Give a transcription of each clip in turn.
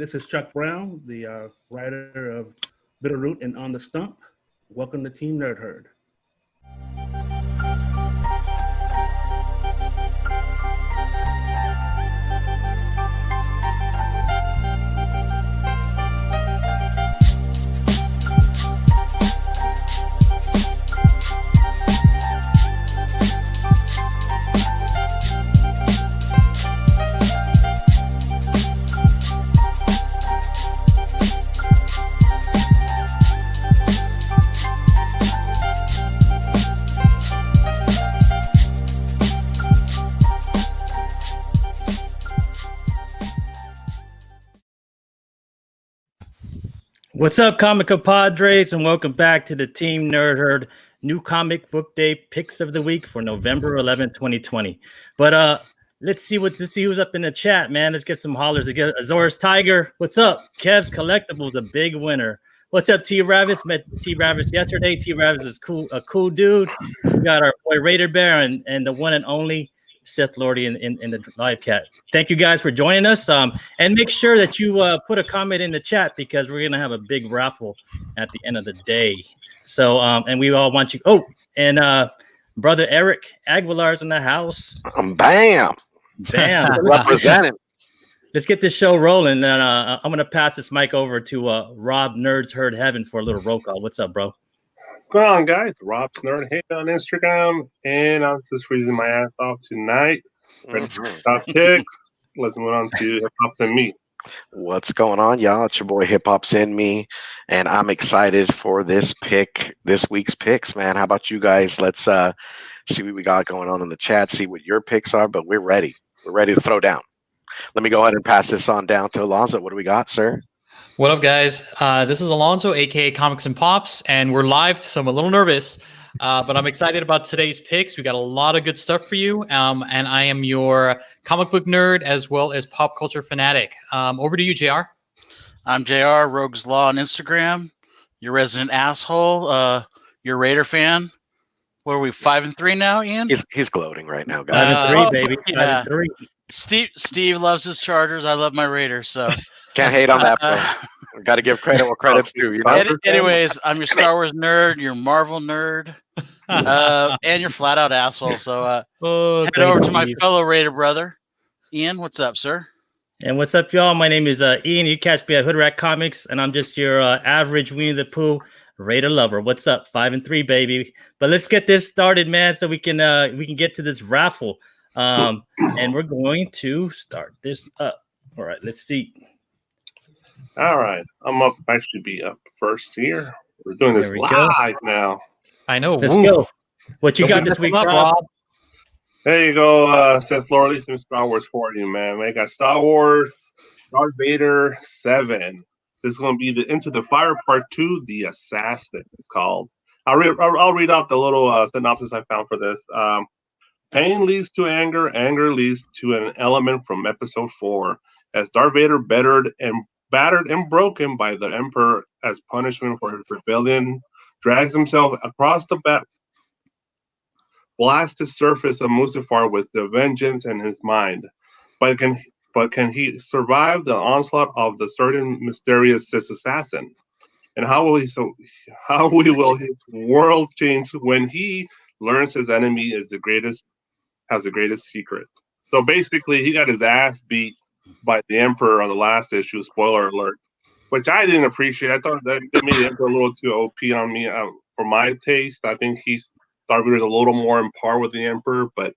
This is Chuck Brown, the writer of Bitterroot and On the Stump. Welcome to Team Nerd Herd. What's up, comic compadres, and welcome back to the Team Nerd Herd New Comic Book Day Picks of the Week for November 11, 2020. But let's see who's up in the chat, man. Let's get some hollers. Let's get Azores Tiger. What's up? Kev's Collectibles, a big winner. What's up, T Ravis? Met T Ravis yesterday. T Ravis is a cool dude. We got our boy Raider Bear and the one and only Seth Lordy in the live chat. Thank you guys for joining us. And make sure that you put a comment in the chat because we're gonna have a big raffle at the end of the day. So and we all want you. Oh, and brother Eric Aguilar's in the house. Bam. So Representing. Let's get this show rolling. And I'm gonna pass this mic over to Rob Nerds Heard Heaven for a little roll call. What's up, bro? What's going on, guys? Rob's Nerd Hate on Instagram, and I'm just freezing my ass off tonight. Ready for top picks. Let's move on to Hip Hop's in Me. What's going on, y'all? It's your boy Hip Hop's in Me, and I'm excited for this week's picks, man. How about you guys? Let's see what we got going on in the chat, see what your picks are, but we're ready. We're ready to throw down. Let me go ahead and pass this on down to Alonzo. What do we got, sir? What up, guys? This is Alonzo, aka Comics and Pops, and we're live, so I'm a little nervous, but I'm excited about today's picks. We got a lot of good stuff for you, and I am your comic book nerd as well as pop culture fanatic. Over to you, JR. I'm JR, Rogues Law on Instagram, your resident asshole, your Raider fan. What are we, 5-3 now, Ian? He's gloating right now, guys. 5-3, baby. Yeah. 5-3. Steve loves his Chargers. I love my Raiders, so... Can't hate on that, bro. Got to give credit where credit's due. You know? Anyways, I'm your Star Wars nerd, your Marvel nerd, and your flat out asshole. So head over to my fellow Raider brother, Ian. What's up, sir? And what's up, y'all? My name is Ian. You catch me at Hood Rat Comics, and I'm just your average Winnie the Pooh Raider lover. What's up? 5-3, baby. But let's get this started, man, so we can get to this raffle. And we're going to start this up. All right, let's see. All right, I'm up. I should be up first here. We're doing this live now. I know. Let's go. What you got this week, Rob? There you go, Seth Lordy. Some Star Wars for you, man. I got Star Wars, Darth Vader 7. This is going to be the Into the Fire Part 2, The Assassin. It's called. I'll read out the little synopsis I found for this. Pain leads to anger. Anger leads to an element from Episode 4. As Darth Vader battered and broken by the Emperor as punishment for his rebellion, drags himself across the blasted surface of Mustafar with the vengeance in his mind. But can he survive the onslaught of the certain mysterious Sith assassin? And how will his world change when he learns his enemy has the greatest secret? So basically, he got his ass beat by the Emperor on the last issue, spoiler alert, which I didn't appreciate. I thought that made the Emperor a little too OP on me for my taste. I think Darth Vader's a little more in par with the Emperor, but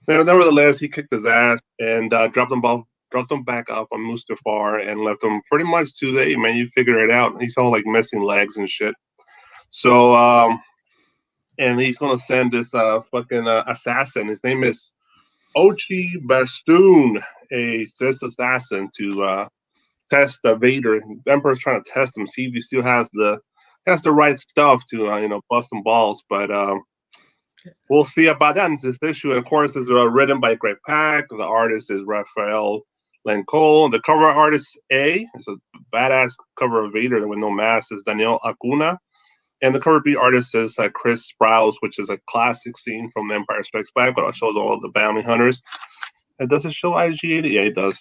nevertheless, he kicked his ass and dropped him back up on Mustafar and left him pretty much too late, man. You figure it out. He's all like missing legs and shit. So, and he's gonna send this fucking assassin. His name is Ochi Bastoon, a Sith assassin, to test the Vader. The Emperor's trying to test him, see if he still has the right stuff to bust some balls. But we'll see about that in this issue. And of course, this is written by Greg Pak. The artist is Raphael Lencol. The cover artist is a badass cover of Vader with no mask is Daniel Acuna. And the cover B artist is Chris Sprouse, which is a classic scene from Empire Strikes Back, but it shows all of the bounty hunters. Does it show IG88? Yeah, it does.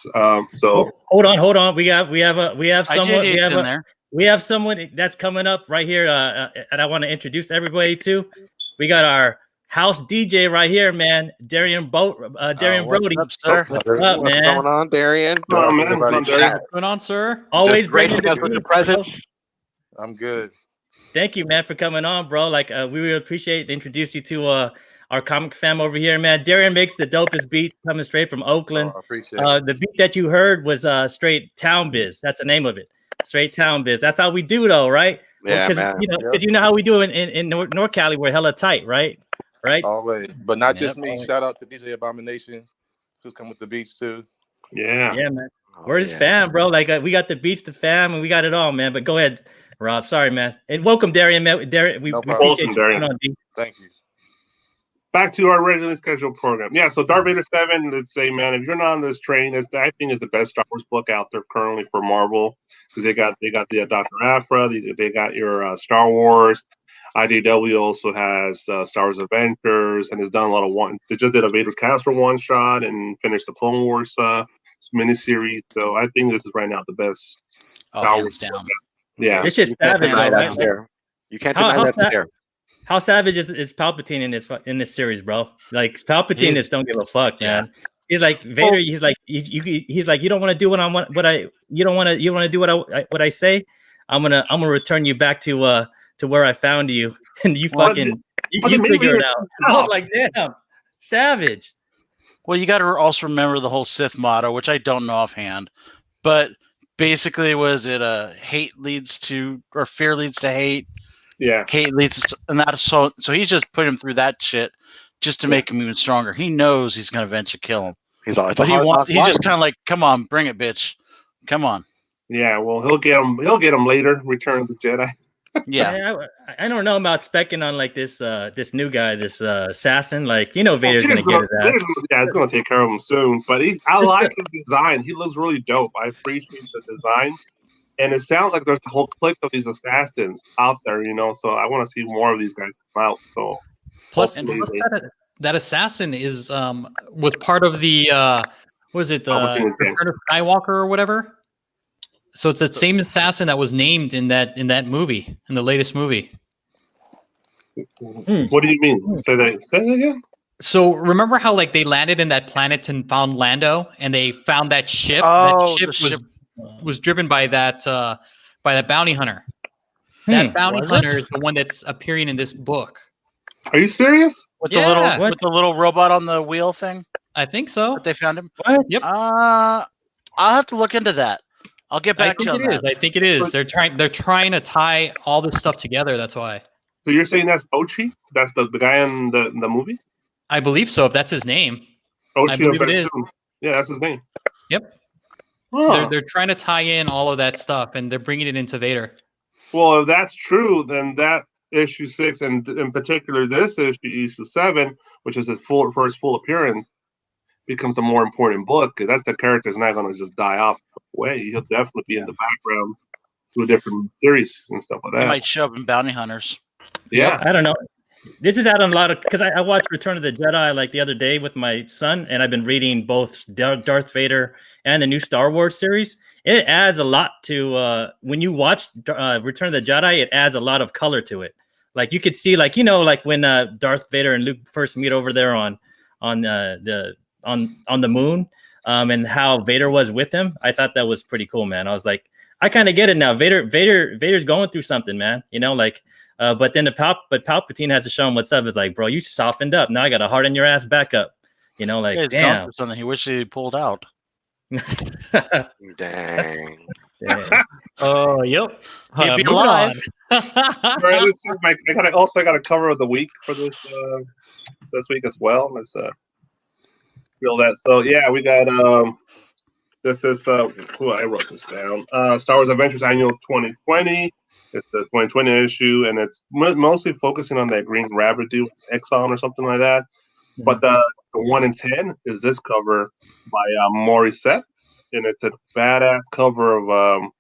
So Hold on. We have someone. IGD's in there. We have someone that's coming up right here, and I want to introduce everybody to. We got our house DJ right here, man, Darian Brody. What's up, sir? What's up, man? What's going on, Darian? Come on, man. Everybody What's up, Darian? What's going on, sir? Always just gracing bringing us with your presence. I'm good. Thank you, man, for coming on, bro. Like, we really appreciate to introduce you to our comic fam over here, man. Darian makes the dopest beat coming straight from Oakland. I appreciate it. The beat that you heard was straight Town Biz. That's the name of it. Straight Town Biz. That's how we do, though, right? Yeah, Because man. you know how we do in North Cali. We're hella tight, right? Right. Always. But not just Yep, me. always. Shout out to DJ Abomination, who's come with the beats too. yeah. Yeah, man. Oh, We're his yeah. fam, bro. Like we got the beats, the fam, and we got it all, man. But go ahead, Rob. Sorry, man. And welcome, Darian. Man. Darian, we No problem. appreciate Welcome, you Darian. coming on, D. Thank you. Back to our originally scheduled program. Yeah, so Darth Vader 7, let's say, man, if you're not on this train, I think it's the best Star Wars book out there currently for Marvel, because they got the Dr. Aphra, they got your Star Wars. IDW also has Star Wars Adventures, and has done a lot of one. They just did a Vader Castle one shot and finished the Clone Wars miniseries. So I think this is right now the best. Oh, Star hands Wars down. book. Yeah. This shit's You can't savage, deny bro, that's right? there. You can't How- deny how that's sa- there. How savage is Palpatine in this series, bro? Like Palpatine He's- just don't give a fuck, Yeah. man. He's like Vader. He's like he's like, you don't want to do what I want. You don't want to do what I say. I'm gonna return you back to where I found you, and you Well, fucking you but maybe figure it it's- out. I was like, damn, savage. Well, you got to also remember the whole Sith motto, which I don't know offhand, but basically, was it a hate leads to, or fear leads to hate? Yeah. Hate leads to, and that. So he's just put him through that shit just to make him even stronger. He knows he's gonna eventually kill him. He's all. It's But a hard knock he's life. just kind of like, come on, bring it, bitch. Come on. Yeah, well, he'll get them later. Return of the Jedi. Yeah. I don't know about specking on like this new guy, this assassin. Like, Vader's gonna get his ass. Yeah, it's gonna take care of him soon. But I like his design. He looks really dope. I appreciate the design, and it sounds like there's a whole clique of these assassins out there. So I want to see more of these guys come out. So Plus, hopefully plus they- that assassin is was part of the was it the Palpatine's gang. Return of Skywalker or whatever? So it's that same assassin that was named in that movie, in the latest movie. What do you mean? Say that again. So remember how like they landed in that planet and found Lando, and they found that ship. Oh, that the ship ship. was driven by that bounty hunter. That bounty Was hunter it? is the one that's appearing in this book. Are you serious? With Yeah. the little robot on the wheel thing I think so. that they found him. What? Yep. I'll have to look into that. I'll get I back to think you on it is. that. I think it is. They're trying to tie all this stuff together. That's why. So you're saying that's Ochi? That's the guy in the movie? I believe so. If that's his name, Ochi believe of it is. Bentoon. Yeah, that's his name. Yep. Huh. they're trying to tie in all of that stuff, and they're bringing it into Vader. Well, if that's true, then that issue 6, and in particular this issue 7, which is his first full appearance, becomes a more important book. 'Cause that's the character's not going to just die off away. He'll definitely be in the background to a different series and stuff like He that. might show up in Bounty Hunters. Yeah. I don't know. This is out on a lot of because I watched Return of the Jedi like the other day with my son, and I've been reading both Darth Vader and the new Star Wars series. It adds a lot to when you watch Return of the Jedi. It adds a lot of color to it. Like you could see, like like when Darth Vader and Luke first meet over there on the moon, and how Vader was with him. I thought that was pretty cool, man. I was like, I kind of get it now. Vader's going through something, man. But then Palpatine has to show him what's up. It's like, bro, you softened up. Now I got to harden your ass back up. Yeah, he's going damn. through something he wished he pulled out. Dang. Yeah. Oh, yep. He'd be Moving alive. on. All right, I got a cover of the week for this week as well. Let's feel that. So yeah, we got this is I wrote this down. Star Wars Adventures Annual 2020. It's the 2020 issue, and it's mostly focusing on that Green Rabbit dude, Exxon or something like that. But the 1 in 10 is this cover by Morissette, and it's a badass cover of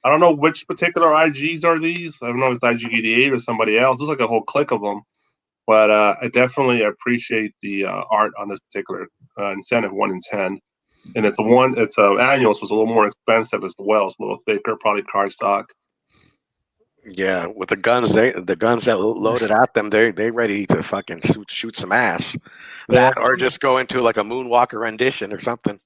I don't know which particular IGs are these. I don't know if it's IG88 or somebody else. There's like a whole clique of them. But I definitely appreciate the art on this particular incentive 1 in 10, and it's a annual, so it's a little more expensive as well. It's a little thicker, probably cardstock. Yeah, with the guns that loaded at them, they ready to fucking shoot some ass. That or just go into like a Moonwalker rendition or something.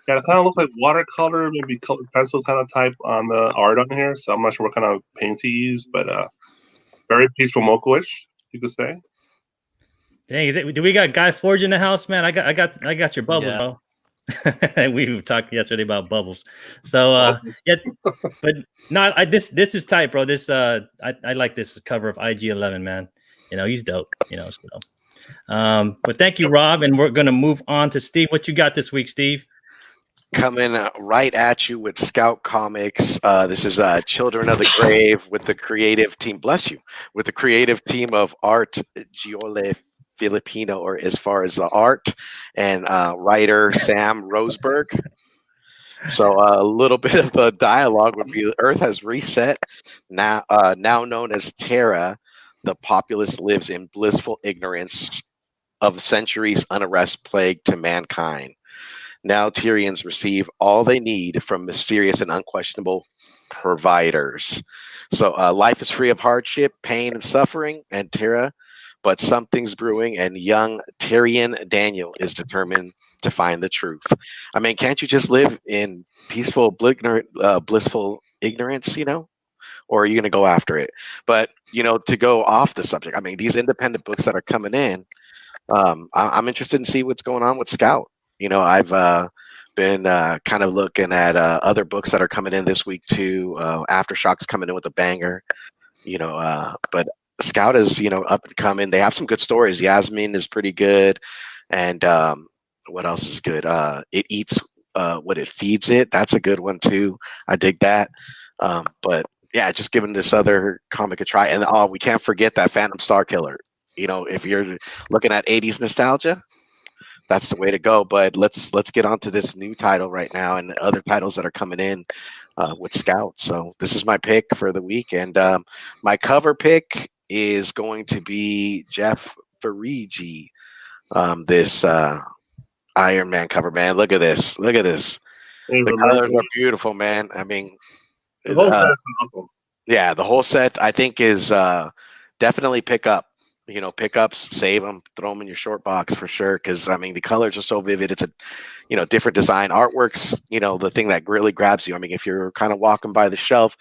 Yeah, it kind of looks like watercolor, maybe colored pencil kind of type on the art on here. So I'm not sure what kind of paints he used, but very peaceful Mocha-ish, you could say. Dang, do we got Guy Forge in the house, man? I got your bubbles, Yeah. bro. We talked yesterday about bubbles. So yeah, but this is tight, bro. This I like this cover of IG-11, man. He's dope, so but thank you, Rob, and we're gonna move on to Steve. What you got this week, Steve? Coming right at you with Scout Comics. This is Children of the Grave with the creative team. Bless you. With the creative team of Art Giole Filipino, or as far as the art, and writer Sam Roseberg. So a little bit of the dialogue would be: Earth has reset. Now known as Terra, the populace lives in blissful ignorance of centuries' unrest plague to mankind. Now Tyrians receive all they need from mysterious and unquestionable providers. So life is free of hardship, pain, and suffering, and Terra, but something's brewing, and young Tyrion Daniel is determined to find the truth. I mean, can't you just live in peaceful, blissful ignorance, Or are you going to go after it? But, to go off the subject, I mean, these independent books that are coming in, I'm interested in see what's going on with Scout. I've been kind of looking at other books that are coming in this week too. Aftershocks coming in with a banger, but Scout is, up and coming. They have some good stories. Yasmin is pretty good. And what else is good? It eats what it feeds it. That's a good one too. I dig that. But yeah, just giving this other comic a try. And we can't forget that Phantom Star Killer. If you're looking at 80s nostalgia, that's the way to go. But let's get on to this new title right now and other titles that are coming in with Scout. So this is my pick for the week. And my cover pick is going to be Jeff Ferriggi. This Iron Man cover, man. Look at this. The colors are beautiful, man. I mean, The whole set is awesome. yeah, the whole set I think is definitely pick up. Pickups, save them, throw them in your short box for sure. Because I mean, the colors are so vivid. It's a different design. Artwork's the thing that really grabs you. I mean, if you're kind of walking by the shelf,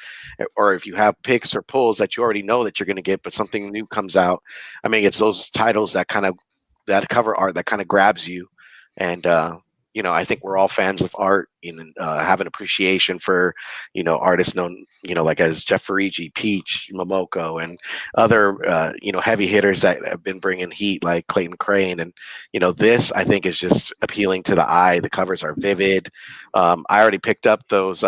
or if you have picks or pulls that you already know that you're going to get, but something new comes out. I mean, it's those titles that cover art that kind of grabs you. And I think we're all fans of art and have an appreciation for, artists known, like as Jeff Ferriggi, Peach, Momoko, and other, heavy hitters that have been bringing heat like Clayton Crane. And, this I think is just appealing to the eye. The covers are vivid. I already picked up those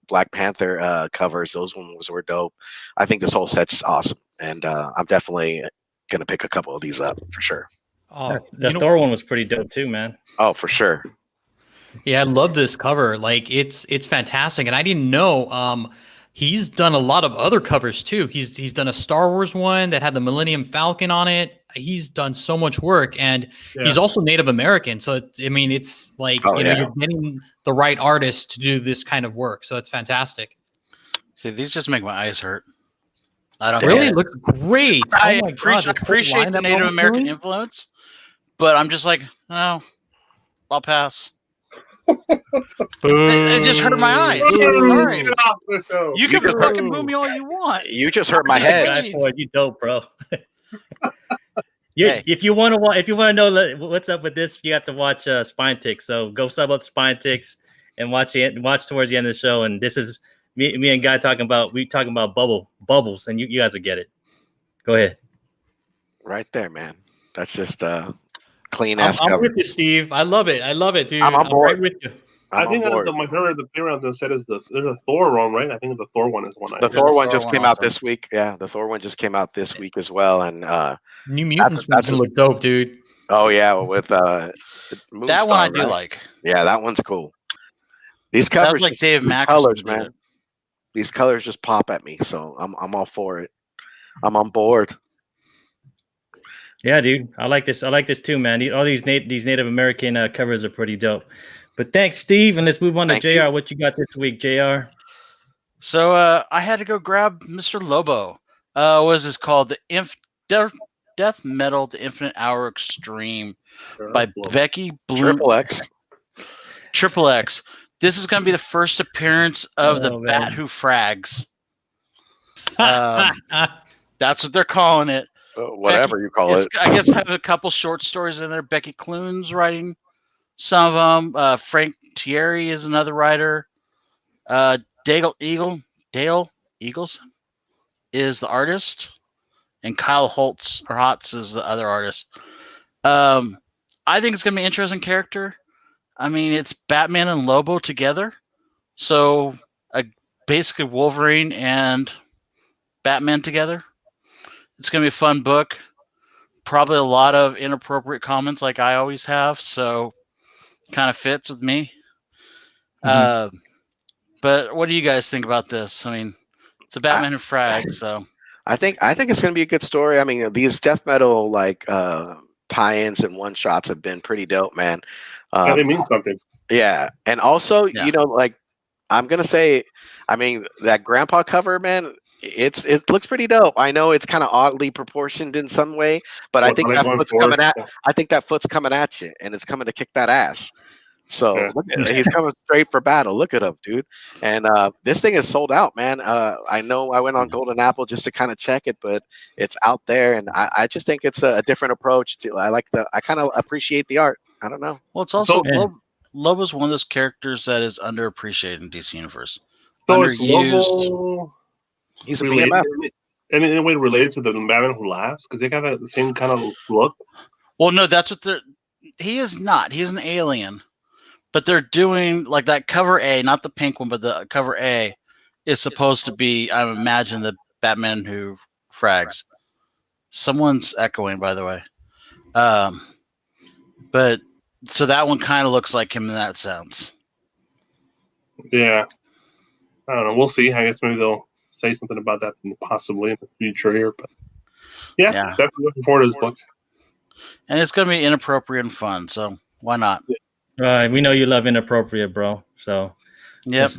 Black Panther covers. Those ones were dope. I think this whole set's awesome. And I'm definitely going to pick a couple of these up for sure. Oh, The Thor one was pretty dope too, man. Oh, for sure. yeah, I love this cover. Like it's fantastic, and I didn't know. He's done a lot of other covers too. He's done a Star Wars one that had the Millennium Falcon on it. He's done so much work, and he's also Native American. So it's like you're getting the right artist to do this kind of work. So it's fantastic. See, these just make my eyes hurt. I don't Really get it. looks great. I Oh my God, this whole appreciate the lineup Native I'm American doing? influence, but I'm just like, no, I'll pass. It just hurt my eyes. All right. You can just fucking boo me all you want. You just hurt my head. Guy Forge, you dope, bro. Hey. If you want to know what's up with this, you have to watch Spine Ticks. So go sub up Spine Ticks and watch towards the end of the show. And this is me and Guy talking about bubbles, and you guys will get it. Go ahead. Right there, man. That's just clean I'm ass cover. with you, Steve. I love it, dude. I'm on board. right with you. I I'm think on board. my favorite, the favorite on the set is there's a Thor one, right? I think the Thor one is one. The Thor one just one came out also. this week. Yeah, the Thor one just came out this week as well. And New Mutants that's one's gonna look dope, dude. oh yeah, with That one I Moonstar, do right? like. Yeah, that one's cool. These That's covers, like just- Dave Mack. colors, man. These colors just pop at me, so I'm all for it. I'm on board. Yeah, dude, I like this. I like this too, man. All these Native American covers are pretty dope. But thanks, Steve, and let's move on to Thank Jr. you. What you got this week, Jr.? So I had to go grab Mr. Lobo. What is this called? The Death Metal: The Infinite Hour Extreme by Becky Bloom. Triple X. This is going to be the first appearance of the Oh, man. Bat Who Frags. That's what they're calling it. Whatever you call it. I guess I have a couple short stories in there. Becky Clune's writing some of them. Frank Thierry is another writer. Dale Eagleson is the artist, and Kyle Hotz is the other artist. I think it's gonna be an interesting character. I mean, it's Batman and Lobo together, so basically Wolverine and Batman together. It's gonna be a fun book. Probably a lot of inappropriate comments, like I always have, so kind of fits with me. Mm-hmm. But what do you guys think about this? I mean, it's a Batman and Frag, so I think it's going to be a good story. I mean, these death metal like tie-ins and one shots have been pretty dope, man. They mean something. Yeah, and also you know, like I'm gonna say, I mean that Grandpa cover, man. It looks pretty dope. I know it's kind of oddly proportioned in some way, but I think that foot's coming at. I think that foot's coming at you, and it's coming to kick that ass. So look at, he's coming straight for battle. Look at him, dude. And this thing is sold out, man. I know I went on Golden Apple just to kind of check it, but it's out there, and I just think it's a different approach. I kind of appreciate the art. I don't know. Well, it's also Lobo's one of those characters that is underappreciated in DC Universe. So is Lobo? He's a BMF. And in a way related to the Batman Who Laughs, because they got the same kind of look. Well, no, that's what they're. He is not. He's an alien, but they're doing like that cover A, not the pink one, but the cover A is supposed to be. I imagine the Batman Who Frags. Someone's echoing, by the way. But so that one kind of looks like him in that sense. Yeah, I don't know. We'll see. I guess maybe they'll say something about that possibly in the future here. But yeah. Definitely looking forward to this book. And it's going to be inappropriate and fun, so why not? We know you love inappropriate, bro. So yep.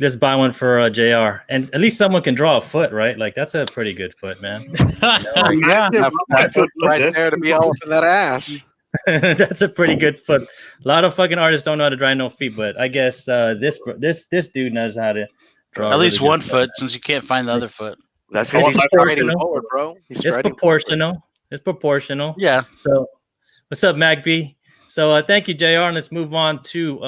Let's buy one for JR, and at least someone can draw a foot, right? Like that's a pretty good foot, man. Yeah, that foot right there to be all up in that ass. That's a pretty good foot. A lot of fucking artists don't know how to draw no feet, but I guess this dude knows how to draw. At least one foot, since you can't find the other foot. That's because he's striding forward, bro. It's proportional. It's proportional. Yeah. So, what's up, MacB? So, thank you, JR. And let's move on to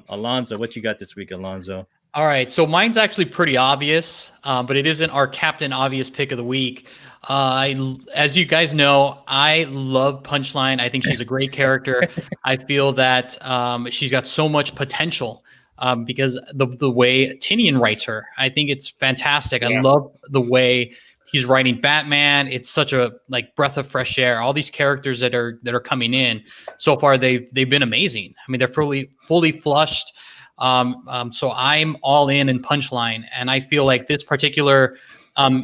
Alonzo. What you got this week, Alonzo? All right. So, mine's actually pretty obvious, but it isn't our Captain Obvious pick of the week. As you guys know, I love Punchline. I think she's a great character. I feel that she's got so much potential because the way Tinian writes her. I think it's fantastic. I love the way he's writing Batman. It's such a breath of fresh air. All these characters that are coming in so far, they've been amazing. I mean, they're fully flushed. So I'm all in Punchline, and I feel like this particular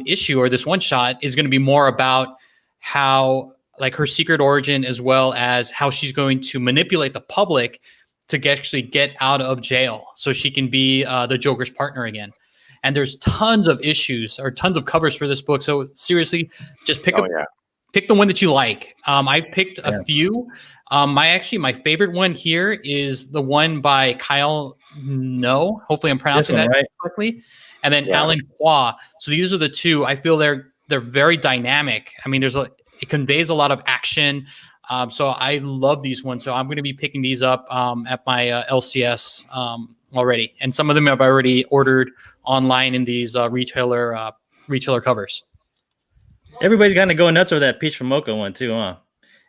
issue or this one shot is going to be more about how her secret origin, as well as how she's going to manipulate the public to actually get out of jail so she can be the Joker's partner again. And there's tons of issues or tons of covers for this book. So seriously, just pick the one that you like. I picked a few. My favorite one here is the one by Kyle No. Hopefully I'm pronouncing that correctly. And then Alan Hua. So these are the two. I feel they're very dynamic. I mean, it conveys a lot of action. So I love these ones. So I'm going to be picking these up at my LCS already. And some of them I've already ordered online in these retailer covers. Everybody's kind of going nuts over that Peach from Mocha one too, huh?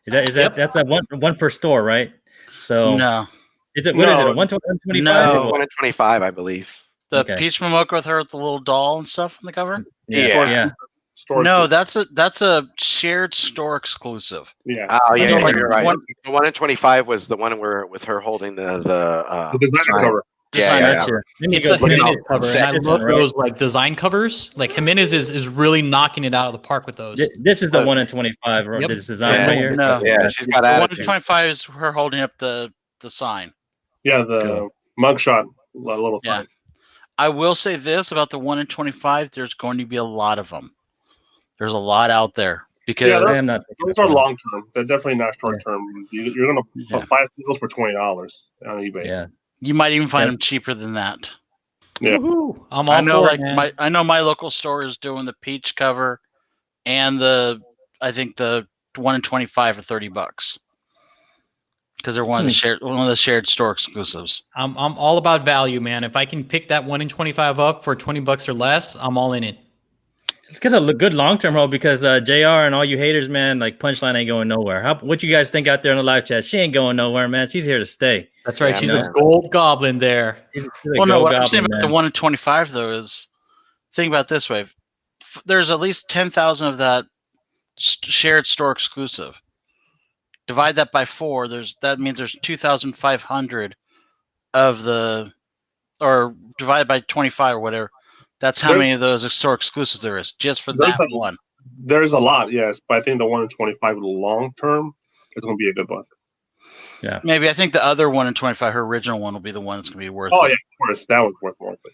Is that that's a one per store, right? So no. Is it 125? No, 125, I believe. The Peach Momoka with her with the little doll and stuff on the cover? Yeah. No, that's a shared store exclusive. Yeah. Oh yeah, you're right. The 1 in 25 was the one where with her holding the designer cover. Design yeah. Gotcha. Let me It's go a look at Jimenez it. cover, and I Second love one, right? those like design covers. Like Jimenez is really knocking it out of the park with those. This is the 1 in 25. Yep. This design Yeah. right here. No. Yeah, she's got The 1 to attitude. 25 is her holding up the sign. Yeah, the Cool. mugshot little Yeah. sign. I will say this about the 1 in 25. There's going to be a lot of them. There's a lot out there because Yeah, I am not picking Those up are on long term. They're definitely not short term. You're gonna Yeah. buy singles for $20 on it. eBay. Yeah. you might even find Yep. them cheaper than that. Yeah. Woohoo. I'm all I know, for like it, man. I know my local store is doing the peach cover, and I think the 1 in 25 for $30 because they're one of the shared store exclusives. I'm all about value, man. If I can pick that 1 in 25 up for $20 or less, I'm all in it. It's got a good long-term hold because JR and all you haters, man, like Punchline ain't going nowhere. What you guys think out there in the live chat? She ain't going nowhere, man. She's here to stay. That's right. Yeah, She's man. the gold goblin there. She's a Well, no, gold what I'm saying goblin, about the man. 1 in 25 though is think about it this way: there's at least 10,000 of that shared store exclusive. Divide that by 4. That means there's 2,500 of the, or divide by 25 or whatever. That's how many of those store exclusives there is just for that one. There's a lot, yes, but I think the 1 in 25 long term is going to be a good book. Maybe I think the other 1 in 25, her original one, will be the one that's going to be worth Oh it. yeah, of course, that was worth more. But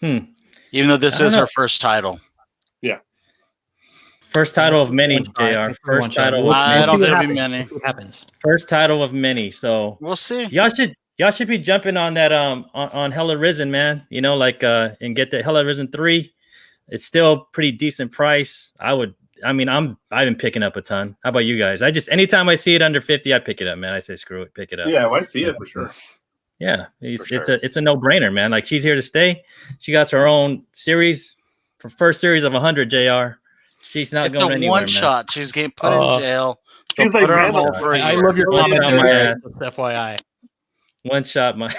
yeah. Even though this I don't is know. her first title. First title of many, One shot. JR. First One shot. title. Of I many. don't see think what it'll be happens. many. What happens? First title of many. So We'll see. y'all should be jumping on that on Hella Risen, man. You know, like and get the Hella Risen 3. It's still pretty decent price. I've been picking up a ton. How about you guys? Anytime I see it under 50, I pick it up, man. I say screw it, pick it up. Yeah, well, I see it for sure. Yeah, For sure. it's a no-brainer, man. Like she's here to stay. She got her own series for first series of 100, JR. She's not It's going a anywhere, one man. shot. She's getting put in jail. They'll She's like put her on Randall. hold for a I year. love your One comment shot, there, man. just FYI. One shot, my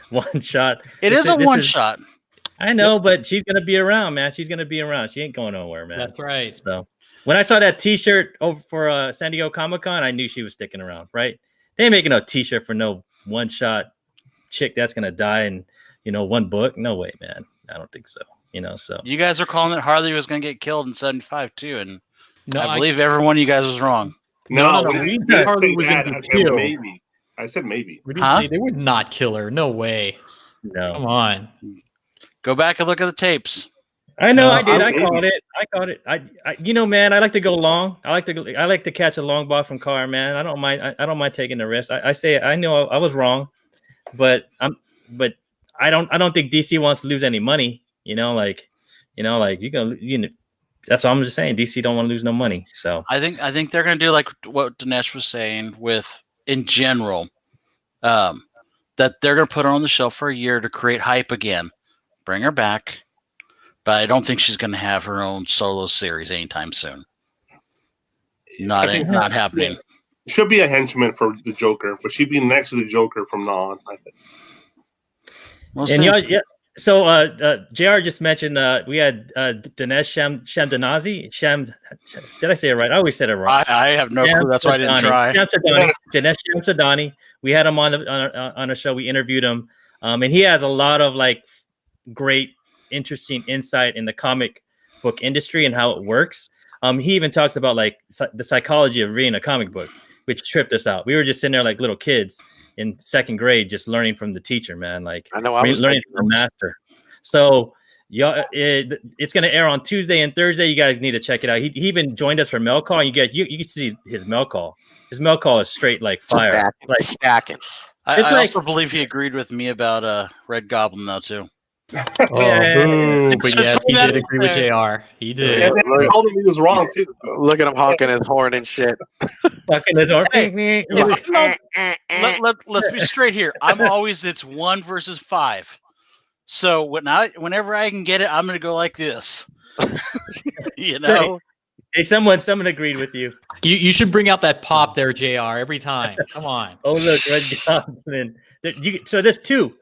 one shot. It is a one shot. I know, but she's gonna be around, man. She's gonna be around. She ain't going nowhere, man. That's right. So when I saw that T-shirt over for San Diego Comic-Con, I knew she was sticking around. Right? They ain't making no T-shirt for no one-shot chick that's gonna die in one book. No way, man. I don't think so. So You guys are calling it Harley was going to get killed in 75 too, and No, I believe every one of you guys was wrong. No, we we didn't said say Harley was that. gonna I be said killed. maybe. I said maybe. we didn't Huh? say they would not kill her. No way. Come no, on. Go back and look at the tapes. I know No, I did. I maybe. called it. I man. I like to go long. I like to catch a long ball from Carr, man. I don't mind. I don't mind taking the risk. I say I know I was wrong, but I don't think DC wants to lose any money. That's what I'm just saying. DC don't want to lose no money. So I think they're going to do like what Dinesh was saying with in general, that they're going to put her on the shelf for a year to create hype again, bring her back, but I don't think she's going to have her own solo series anytime soon. Not happening. She'll be a henchman for the Joker, but she'd be next to the Joker from now on, I think. We'll and see. y'all, yeah. So JR just mentioned we had Dinesh Shamdanazi. Did I say it right? I always said it wrong. I have no clue. That's why I didn't try. Dinesh Shamdani. We had him on a show. We interviewed him, and he has a lot of like great, interesting insight in the comic book industry and how it works. He even talks about like the psychology of reading a comic book, which tripped us out. We were just sitting there like little kids in second grade, just learning from the teacher, man. Like I know I was learning from the master. So y'all, it's going to air on Tuesday and Thursday. You guys need to check it out. He even joined us for mail call. You guys, you can see his mail call. His mail call is straight like fire. Stacking. I It's like- also believe he agreed with me about Red Goblin though too. Oh, Yeah. boo. But Just yes, he put that did in agree with there. JR. He did. And then I told him he was wrong too. Look at him honking his horn and shit. Fucking his arm. Hey, let's be straight here. I'm always it's 1 versus 5. So whenever I can get it, I'm gonna go like this. You know. Hey, someone agreed with you. You should bring out that pop there, JR, every time. Come on. Oh look, Red Goblin. So there's two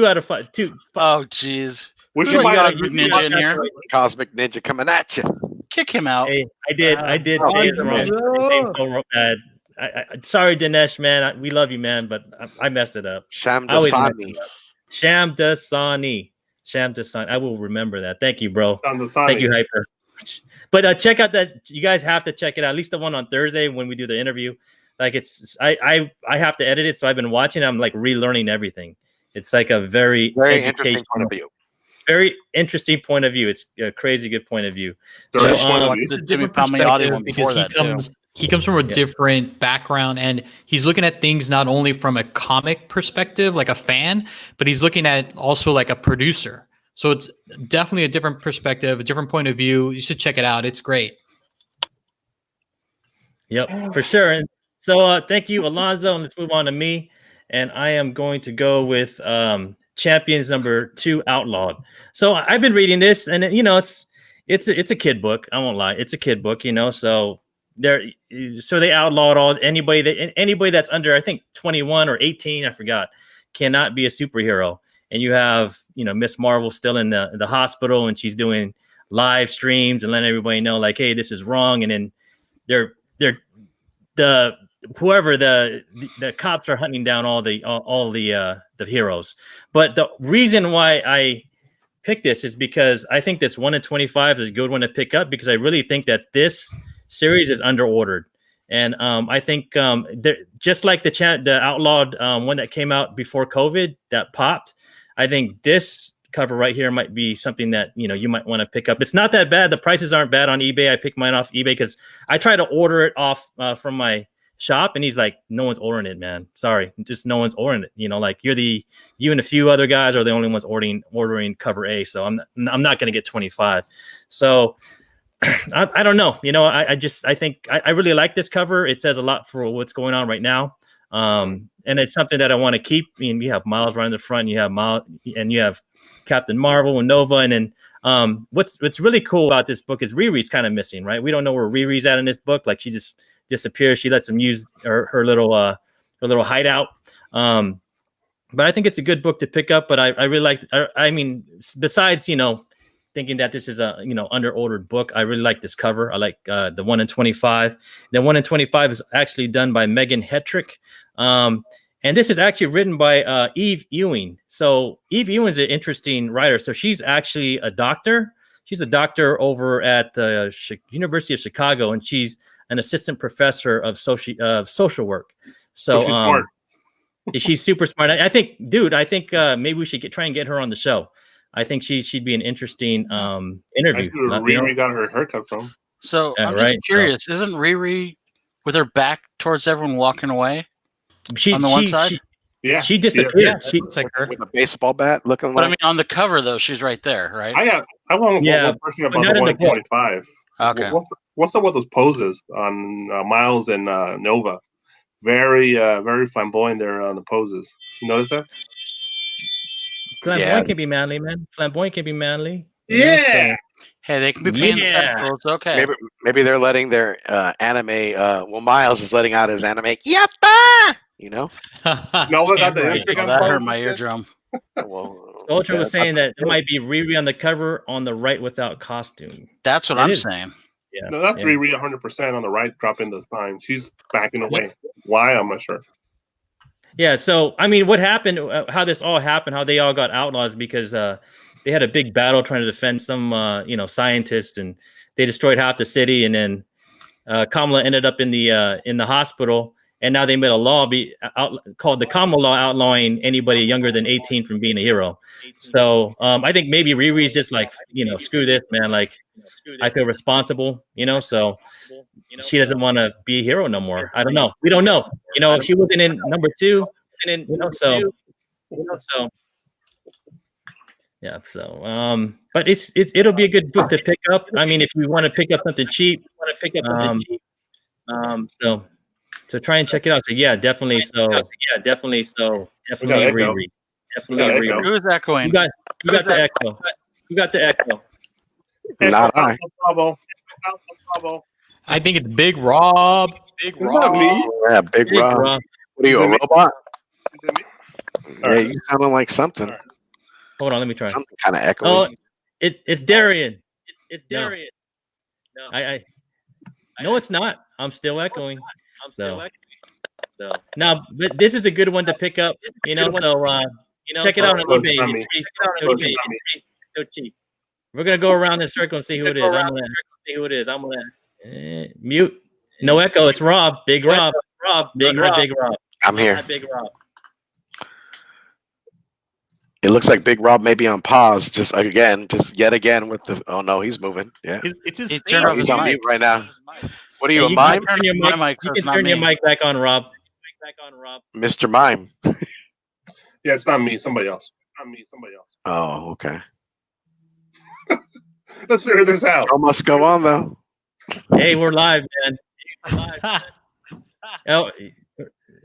out of 5. Oh jeez. We Who should you buy got, that. Big Ninja in here? Cosmic Ninja coming at you. Kick him out. Hey, I did Oh, say he's it wrong. amazing. His name's so bad. Sorry, Dinesh, man. We love you, man, but I messed it up. Sham I always mess Dasani. it up. Shamdasani. Shamdasani. I will remember that. Thank you, bro. On the Sonic. Thank you, Hyper. But check out that. You guys have to check it out. At least the one on Thursday when we do the interview. Like I have to edit it, so I've been watching. I'm like relearning everything. It's like a very Interesting point of view. very interesting point of view. It's a crazy good point of view. Very So, point of view. It's a Jimmy different Palmiotti perspective one because before he that, too. comes from a different background, and he's looking at things not only from a comic perspective, like a fan, but he's looking at it also like a producer. So it's definitely a different perspective, a different point of view. You should check it out. It's great. Yep, for sure. And so thank you, Alonzo. And let's move on to me. And I am going to go with Champions #2, Outlawed. So I've been reading this, and it's a kid book. I won't lie, it's a kid book. So they outlawed anybody that's under, I think, 21 or 18, I forgot, cannot be a superhero. And you have Miss Marvel still in the hospital, and she's doing live streams and letting everybody know, like, hey, this is wrong. And then the cops are hunting down all the heroes. But the reason why I picked this is because I think this 1 in 25 is a good one to pick up, because I really think that this series is underordered. And I think just like the Outlawed one that came out before COVID that popped, I think this cover right here might be something that you might want to pick up. It's not that bad. The prices aren't bad on eBay. I picked mine off eBay because I tried to order it off from my shop, and he's like, no one's ordering it, man. Sorry, just no one's ordering it. Like you and a few other guys are the only ones ordering cover A. So I'm not going to get 25. So I don't know. I think I really like this cover. It says a lot for what's going on right now. And it's something that I want to keep. I mean, you have Miles right in the front. You have Miles, and you have Captain Marvel and Nova. And then what's really cool about this book is Riri's kind of missing, right? We don't know where Riri's at in this book. Like, she just disappears. She lets him use her little hideout. But I think it's a good book to pick up. But I really like. I mean, besides thinking that this is a underordered book, I really like this cover. I like the 1 in 25. The 1 in 25 is actually done by Megan Hetrick. And this is actually written by Eve Ewing. So Eve Ewing's an interesting writer. So she's actually a doctor. She's a doctor over at the University of Chicago, and she's an assistant professor of social work. So she's smart. She's super smart. I think maybe we should try and get her on the show. I think she'd be an interesting interview. That's where Riri got her haircut from. So Yeah, I'm right. just curious. Isn't Riri with her back towards everyone walking away on the one side? She disappeared. Yeah, it's like her. With a baseball bat looking But I like. mean, on the cover though, she's right there, right? I want to Yeah, one person about not the in 1 the in book. 25. Okay. What's up with those poses on Miles and Nova? Very very flamboyant there on the poses. You notice that? Flamboyant can be manly, man. Flamboyant can be manly. Yeah. Hey, they can be paying the Yeah. tentacles. It's okay. Maybe they're letting their anime. Miles is letting out his anime. Yatta! No, we got the Damn right. Instagram That pose. hurt my eardrum. Well, Ultra yeah, was saying that it might be Riri on the cover on the right without costume. That's what It I'm is. saying. Yeah. No, that's yeah. Riri 100% on the right, dropping the sign. She's backing away. Why? I'm not sure. Yeah. So, I mean, what happened, how this all happened, how they all got outlaws, because they had a big battle trying to defend some, scientists, and they destroyed half the city. And then Kamala ended up in the hospital. And now they made a law called the Kamala Law, outlawing anybody younger than 18 from being a hero. So I think maybe Riri's just like, screw this, man. Like, I feel responsible, so she doesn't want to be a hero no more. I don't know. We don't know. She wasn't in #2, so yeah. So but it'll be a good book to pick up. I mean, if you want to pick up something cheap, so try and check it out. So yeah, definitely. So definitely Echo. Riri. Definitely Echo. Riri. Who's echoing? You got the echo. You got the echo. Not I. Trouble. I think it's Big Rob. It's not me. Yeah, Big Big Rob. Rob. What are you, a Is it me? robot? Is it me? Yeah, you sounding like something. Alright. Hold on, let me try. Something kind of echoey. Oh, it's Darian. It's Darian. No, I no, it's not. I'm still echoing. So Now, but this is a good one to pick up. You know, so check it out on No, it's eBay. not It's me. cheap. No, So it's cheap. not me. So cheap. We're gonna go around in a circle and see who it is. I'm gonna mute. No echo. It's Rob. Big Rob. Big Rob. I'm here. Big Rob. It looks like Big Rob may be on pause. Just yet again with the. Oh no, he's moving. Yeah, It's his He thing. turned off he's his on mic. mute right now. What are you, Hey, a you mime, can turn your My mic. mic, so You it's can not turn your me. mic back on, Rob. Mr. Mime? Yeah, it's not me. Somebody else. Not me. Somebody else. Oh, okay. Let's figure this out. Show must go on though. Hey, we're live, man. Oh,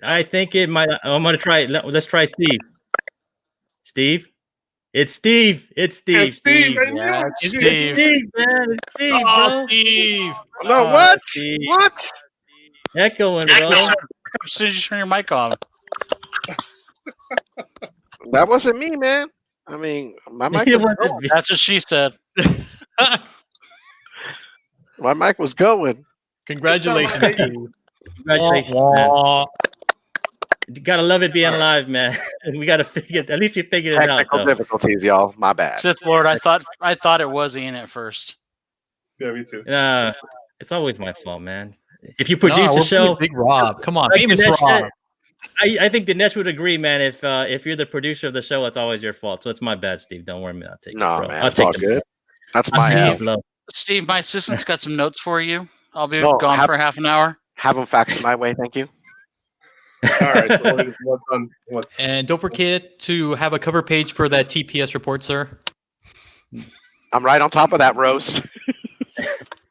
I think it might. I'm gonna try it. Let's try Steve. Steve, it's Steve. It's Steve. It's Steve. I knew Yeah, it. it's It's Steve. Steve, man. It's Steve, Oh, bro. Steve. No, Oh, what? Steve. What? Echoing, bro. As soon as you turn your mic on. That wasn't me, man. I mean, my mic It was wasn't going. me. That's what she said. My mic was going. Congratulations, It's not Steve. Congratulations, Wah, man. wah. You gotta love it being live, man. We gotta figure. At least we figured it out, Technical though. difficulties, y'all. My bad. Sith Lord, I thought it was Ian at first. Yeah, me too. It's always my fault, man. If you No, produce we're the being show, Big Rob. Come on, like famous Dinesh Rob. said, I think Dinesh would agree, man. If you're the producer of the show, it's always your fault. So it's my bad, Steve. Don't worry, man. I'll take it, No, bro. man, I'll it's take all the good. That's my Steve. help. blow. Steve, my assistant's got some notes for you. I'll be No, gone for half an hour. Have them faxed my way, thank you. All right. So what's on? What's And don't forget to have a cover page for that TPS report, sir. I'm right on top of that, Rose.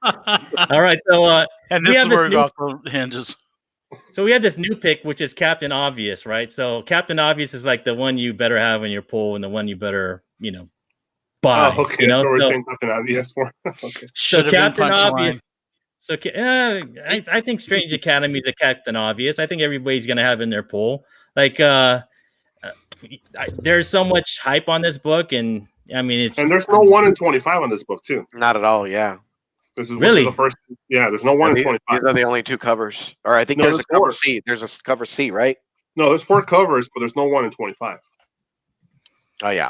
All right, so And We this have is this where it new- got the hinges. so we have this new pick, which is Captain Obvious, right? So Captain Obvious is like the one you better have in your pool and the one you better, buy. Oh, okay. You know, so we're so, saying something obvious for. Okay. Should have been Captain Obvious. punchline. So I think Strange Academy is a Captain Obvious. I think everybody's gonna have in their pool. Like, there's so much hype on this book, and I mean, it's And there's no 1 in 25 on this book too. Not at all, yeah. This is Really? the first. Yeah, there's no 1 in These 25. are the only two covers. Or I think No, there's a there's cover four. C. There's a cover C, right? No, there's 4 covers, but there's no 1 in 25. Oh yeah.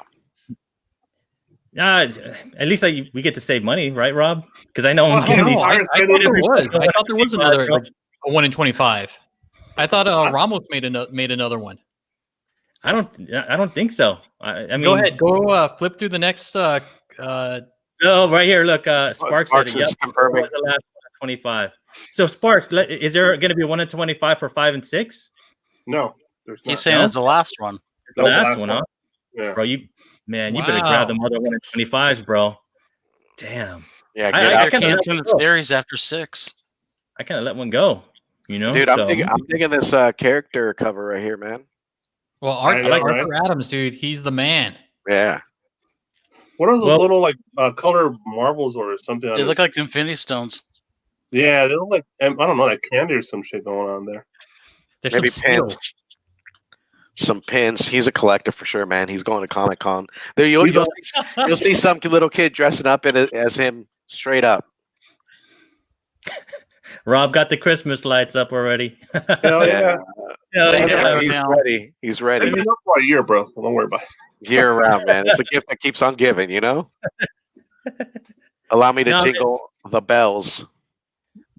at least we get to save money, right, Rob? Because I know I'm Oh, getting no, these. I Iron thought Spider there every- was. I thought there was another Bro. a 1 in 25. I thought Ramos made another one. I don't think so. I mean, Go ahead. Go flip through the next. Oh, right here. Look, Sparks said Sparks it. is Yep, confirming. was the last one, 25. So Sparks, is there going to be 1 in 25 for 5 and 6? No, there's not. He's saying No? it's the last one. The That was the last one, huh? Yeah. Bro, you better Wow. grab them other 1 in 25s, bro. Damn, Yeah, I- get I out. They're kinda let canceling it the go. series after 6. I kind of let one go. Dude, so, I'm digging this character cover right here, man. Well, I know, right? Arthur Adams, dude, he's the man. Yeah. What are those Well- little like color marbles or something? on They look this? like Infinity Stones. Yeah, they look like I don't know, like candy or some shit going on there. There's Maybe some steel. pins. Some pins. He's a collector for sure, man. He's going to Comic Con. There you'll see some little kid dressing up in it as him straight up. Rob got the Christmas lights up already. Hell yeah! Yeah, They yeah. never- He's now. ready. He's It's ready. been up for a year, bro. So don't worry about it. Year round, man. It's a gift that keeps on giving, you know? Allow me to No, jingle the bells.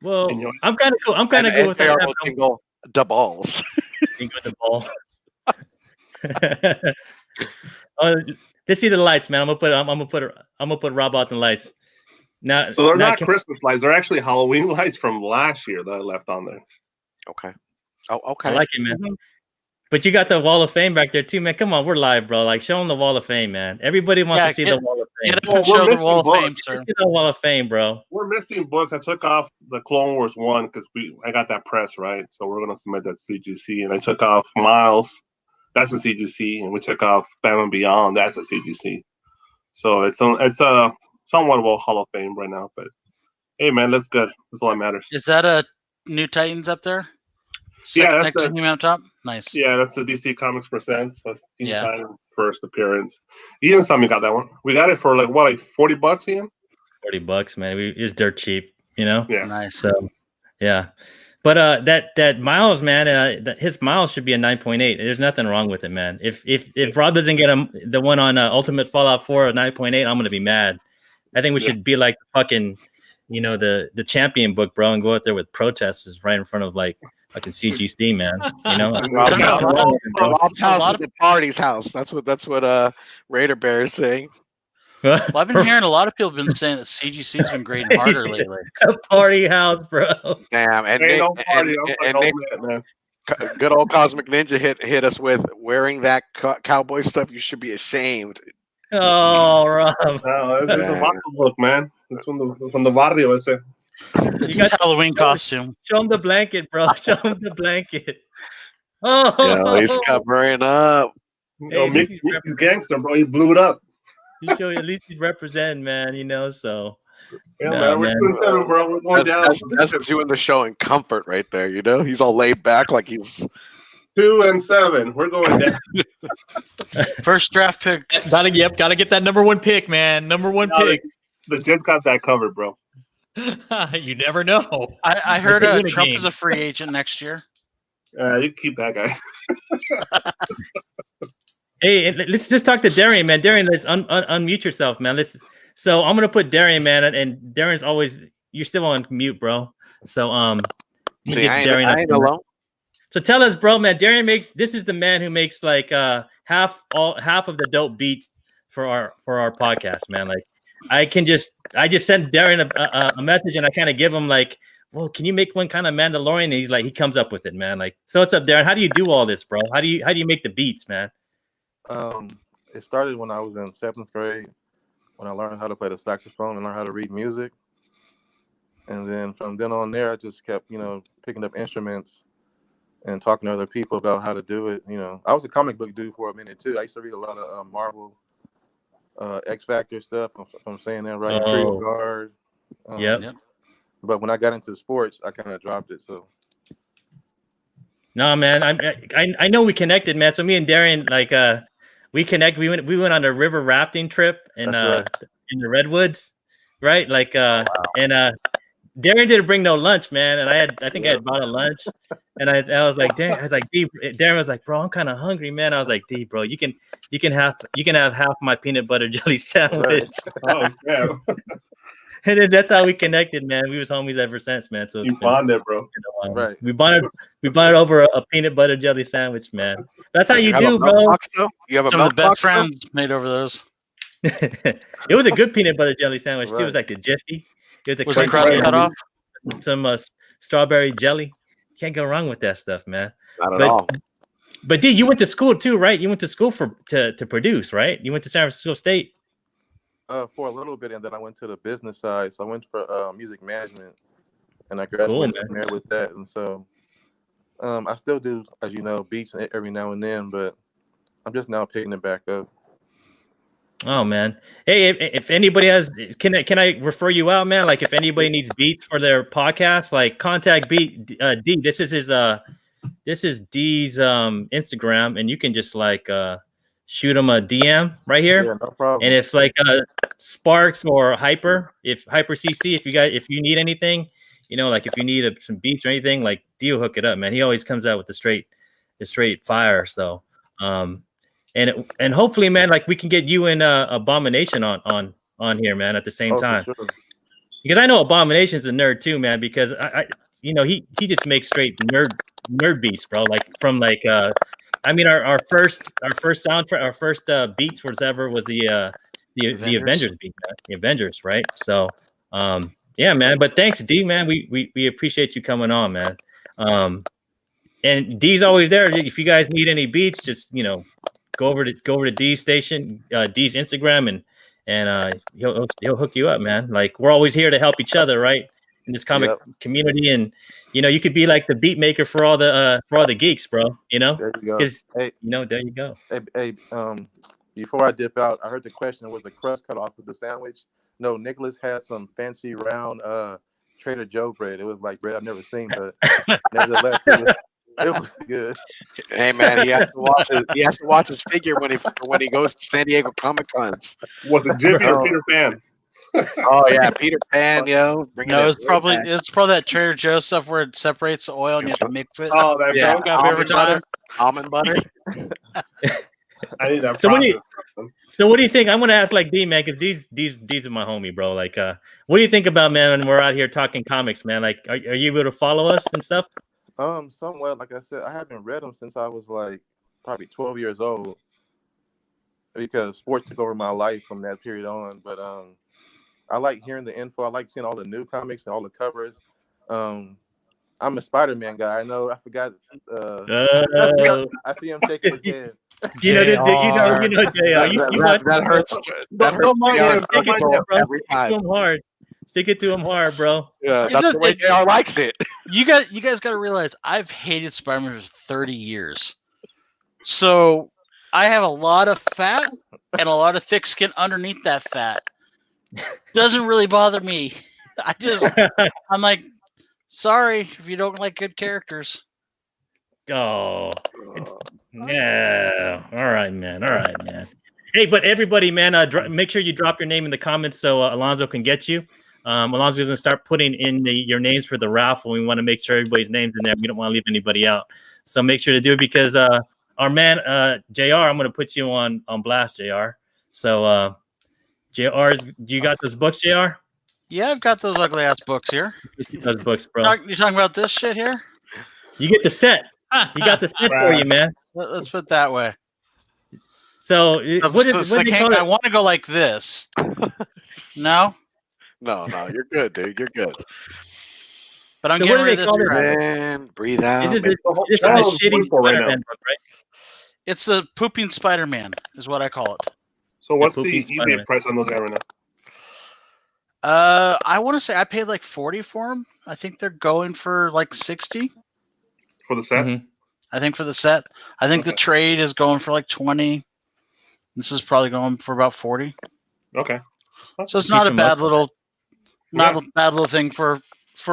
Well, And you'll- I'm kind of cool. I'm kind of good with NJR that. will jingle the balls. With the ball. Let's see the lights, man. I'm gonna put Rob out the lights. Now, So they're now not can- Christmas lights; they're actually Halloween lights from last year that I left on there. Okay. Oh, I okay. like it, man. But you got the Wall of Fame back there too, man. Come on, we're live, bro. Like, show them the Wall of Fame, man. Everybody wants Yeah, to see get- the Wall of Fame. Get up Well, and we're show the missing Wall of books. Fame, sir. See the Wall of Fame, bro. We're missing books. I took off the Clone Wars one because I got that press right, so we're gonna submit that to CGC, and I took off Miles. That's a CGC, and we took off Batman Beyond. That's a CGC. So it's a somewhat of a Hall of Fame right now, but hey, man, that's good. That's all that matters. Is that a New Titans up there? Yeah, that's next the- to him on top. Nice. Yeah, that's the DC Comics Presents. That's Teen Yeah. Titans' first appearance. Ian saw me got that one. We got it for like $40, Ian? $40, man. It's dirt cheap, you know. Yeah. Nice. So, yeah. But that Miles, man, his Miles should be a 9.8. There's nothing wrong with it, man. If Rob doesn't get the one on Ultimate Fallout 4 a 9.8, I'm gonna be mad. I think we should be like fucking, the champion book, bro, and go out there with protesters right in front of like fucking CGC, man. Rob's house is the party's house. That's what Raider Bear is saying. Well, I've been hearing a lot of people have been saying that CGC's been grading harder lately. A party house, bro. Damn, and Ain't Nick, no party. and I'm Nick, over that, man. good old Cosmic Ninja hit us with wearing that cowboy stuff. You should be ashamed. Oh, Rob. No, it's a Vato look, man. It's from the barrio. Ese. It's his Halloween costume. Show him the blanket, bro. Show him the blanket. Oh, Yo, he's covering up. Yo, Hey, Mickey's gangster, bro. He blew it up. you show at least he's represent, man. So Yeah, No, man. We're man. 2-7, bro. We're going down. That's doing the show in comfort right there. He's all laid back like he's 2-7. We're going down. First draft pick. Gotta get that number 1 pick, man. Number 1 No, pick. The Jets got that covered, bro. You never know. I heard They win a Trump game. is a free agent next year. You keep that guy. hey, let's just talk to Darian, man. Darian, let's unmute yourself, man. So I'm gonna put Darian, man, and Darian's always you're still on mute, bro. So see. get I Darian up ain't here. alone. So tell us, bro, man. Darian this is the man who makes like half of the dope beats for our podcast, man. Like I just sent Darian a message and I kind of give him like, well, can you make one kind of Mandalorian? And he's like, he comes up with it, man. Like, so what's up, Darren? How do you do all this, bro? How do you make the beats, man? It started when I was in 7th grade, when I learned how to play the saxophone and learned how to read music. And then from then on there, I just kept, picking up instruments and talking to other people about how to do it. I was a comic book dude for a minute too. I used to read a lot of Marvel, X Factor stuff. If I'm saying that right, Imperial Guard. Yep. But when I got into sports, I kind of dropped it. So. No, man. I know we connected, man. So me and Darian, like, we connect. We went on a river rafting trip in in the Redwoods, right? Like, and Darian didn't bring no lunch, man. And I think I had bought a lunch, and I was like, Darren, D. Darren was like, bro, I'm kind of hungry, man. I was like, D, bro, you can have half my peanut butter jelly sandwich. Oh, snap. And then that's how we connected, man. We was homies ever since, man. So You bonded, bro. Right. We bonded over a peanut butter jelly sandwich, man. That's how you have do, a bro. milk box, though? You have a Some of milk the best box, though? friends made over those. It was a good peanut butter jelly sandwich too. It was Right. like the Jiffy. It Was the crunchy crust bread cut and off? some strawberry jelly. Can't go wrong with that stuff, man. Not at But- all. But D, you went to school too, right? You went to school to produce, right? You went to San Francisco State. For a little bit, and then I went to the business side. So I went for music management, and I graduated man. from there with that. And so I still do, as you know, beats every now and then, but I'm just now picking it back up. Oh man. Hey, if anybody has, can I refer you out, man? Like if anybody needs beats for their podcast, like contact D. This is D's Instagram, and you can just like shoot him a DM right here. Yeah, no problem. And if like Sparks or Hyper CC, if you need anything, like if you need some beats or anything, like D will hook it up, man. He always comes out with the straight fire. So and hopefully, man, like we can get you and Abomination on here, man, at the same time. Sure. Because I know Abomination's a nerd too, man, because I he just makes straight nerd beats, bro. Like from like I mean our first soundtrack, our first beats whatever was the Avengers beat, man. The Avengers, right? So yeah, man. But thanks, D, man. We appreciate you coming on, man. And D's always there. If you guys need any beats, just go over to D's station, D's Instagram, and he'll hook you up, man. Like we're always here to help each other, right? In this comic community, and you could be like the beat maker for all the geeks, bro. There you go. Because Hey, there you go. hey, before I dip out, I heard the question, was the crust cut off with the sandwich? No, Nicholas had some fancy round Trader Joe bread. It was like bread I've never seen, but nevertheless, it was good. Hey man, he has to watch his figure when he goes to San Diego Comic Cons. Was it Jiffy or Peter Pan? Oh yeah, Peter Pan, yo. Bringing No, it it's way probably back. that Trader Joe's stuff where it separates the oil and you have to mix it. Oh, that Yeah, Broke up every time. almond butter. I need that So what do process. you- So what do you think? I'm gonna ask like D man, because these are my homie, bro. Like, what do you think about, man, when we're out here talking comics, man? Like, are you able to follow us and stuff? Somewhat. Like I said, I haven't read them since I was like probably 12 years old, because sports took over my life from that period on. But I like hearing the info. I like seeing all the new comics and all the covers. I'm a Spider-Man guy. I know. I forgot. I see him shaking his head. You know this, you know, JR. You watch That hurts. That hurts. Don't mind JR him, don't mind him, bro. every Stick to time. him hard. Stick it to him hard, bro. Yeah, It's that's just- the way JR likes it. You guys got to realize I've hated Spider-Man for 30 years. So I have a lot of fat and a lot of thick skin underneath that fat. Doesn't really bother me. I'm like, sorry if you don't like good characters. Oh, yeah. All right, man. All right, man. Hey, but everybody, man, make sure you drop your name in the comments so Alonzo can get you. Alonzo's going to start putting in your names for the raffle. We want to make sure everybody's name's in there. We don't want to leave anybody out. So make sure to do it, because our man, JR, I'm going to put you on blast, JR. So, JR, you got those books, JR? Yeah, I've got those ugly ass books here. Those books, bro. You talking about this shit here? You get the set. You got the set for you, man. Let's put it that way. So, what do you call I it? want to go like this. No, No, you're good, dude. You're good. but I'm So what getting do rid they of call this it? crap. Man, breathe out. This is man. a Charles shitty wait for right now. Spider-Man book, right? It's the pooping Spider-Man, is what I call it. So what's the pooping eBay Spider-Man. price on those guys right now? I want to say I paid like 40 for them. I think they're going for like 60. For the set? Mhm. I think for the set. I think the Okay. trade is going for like 20. This is probably going for about 40. Okay. So it's not a Decent bad month. little, Yeah. a bad little thing for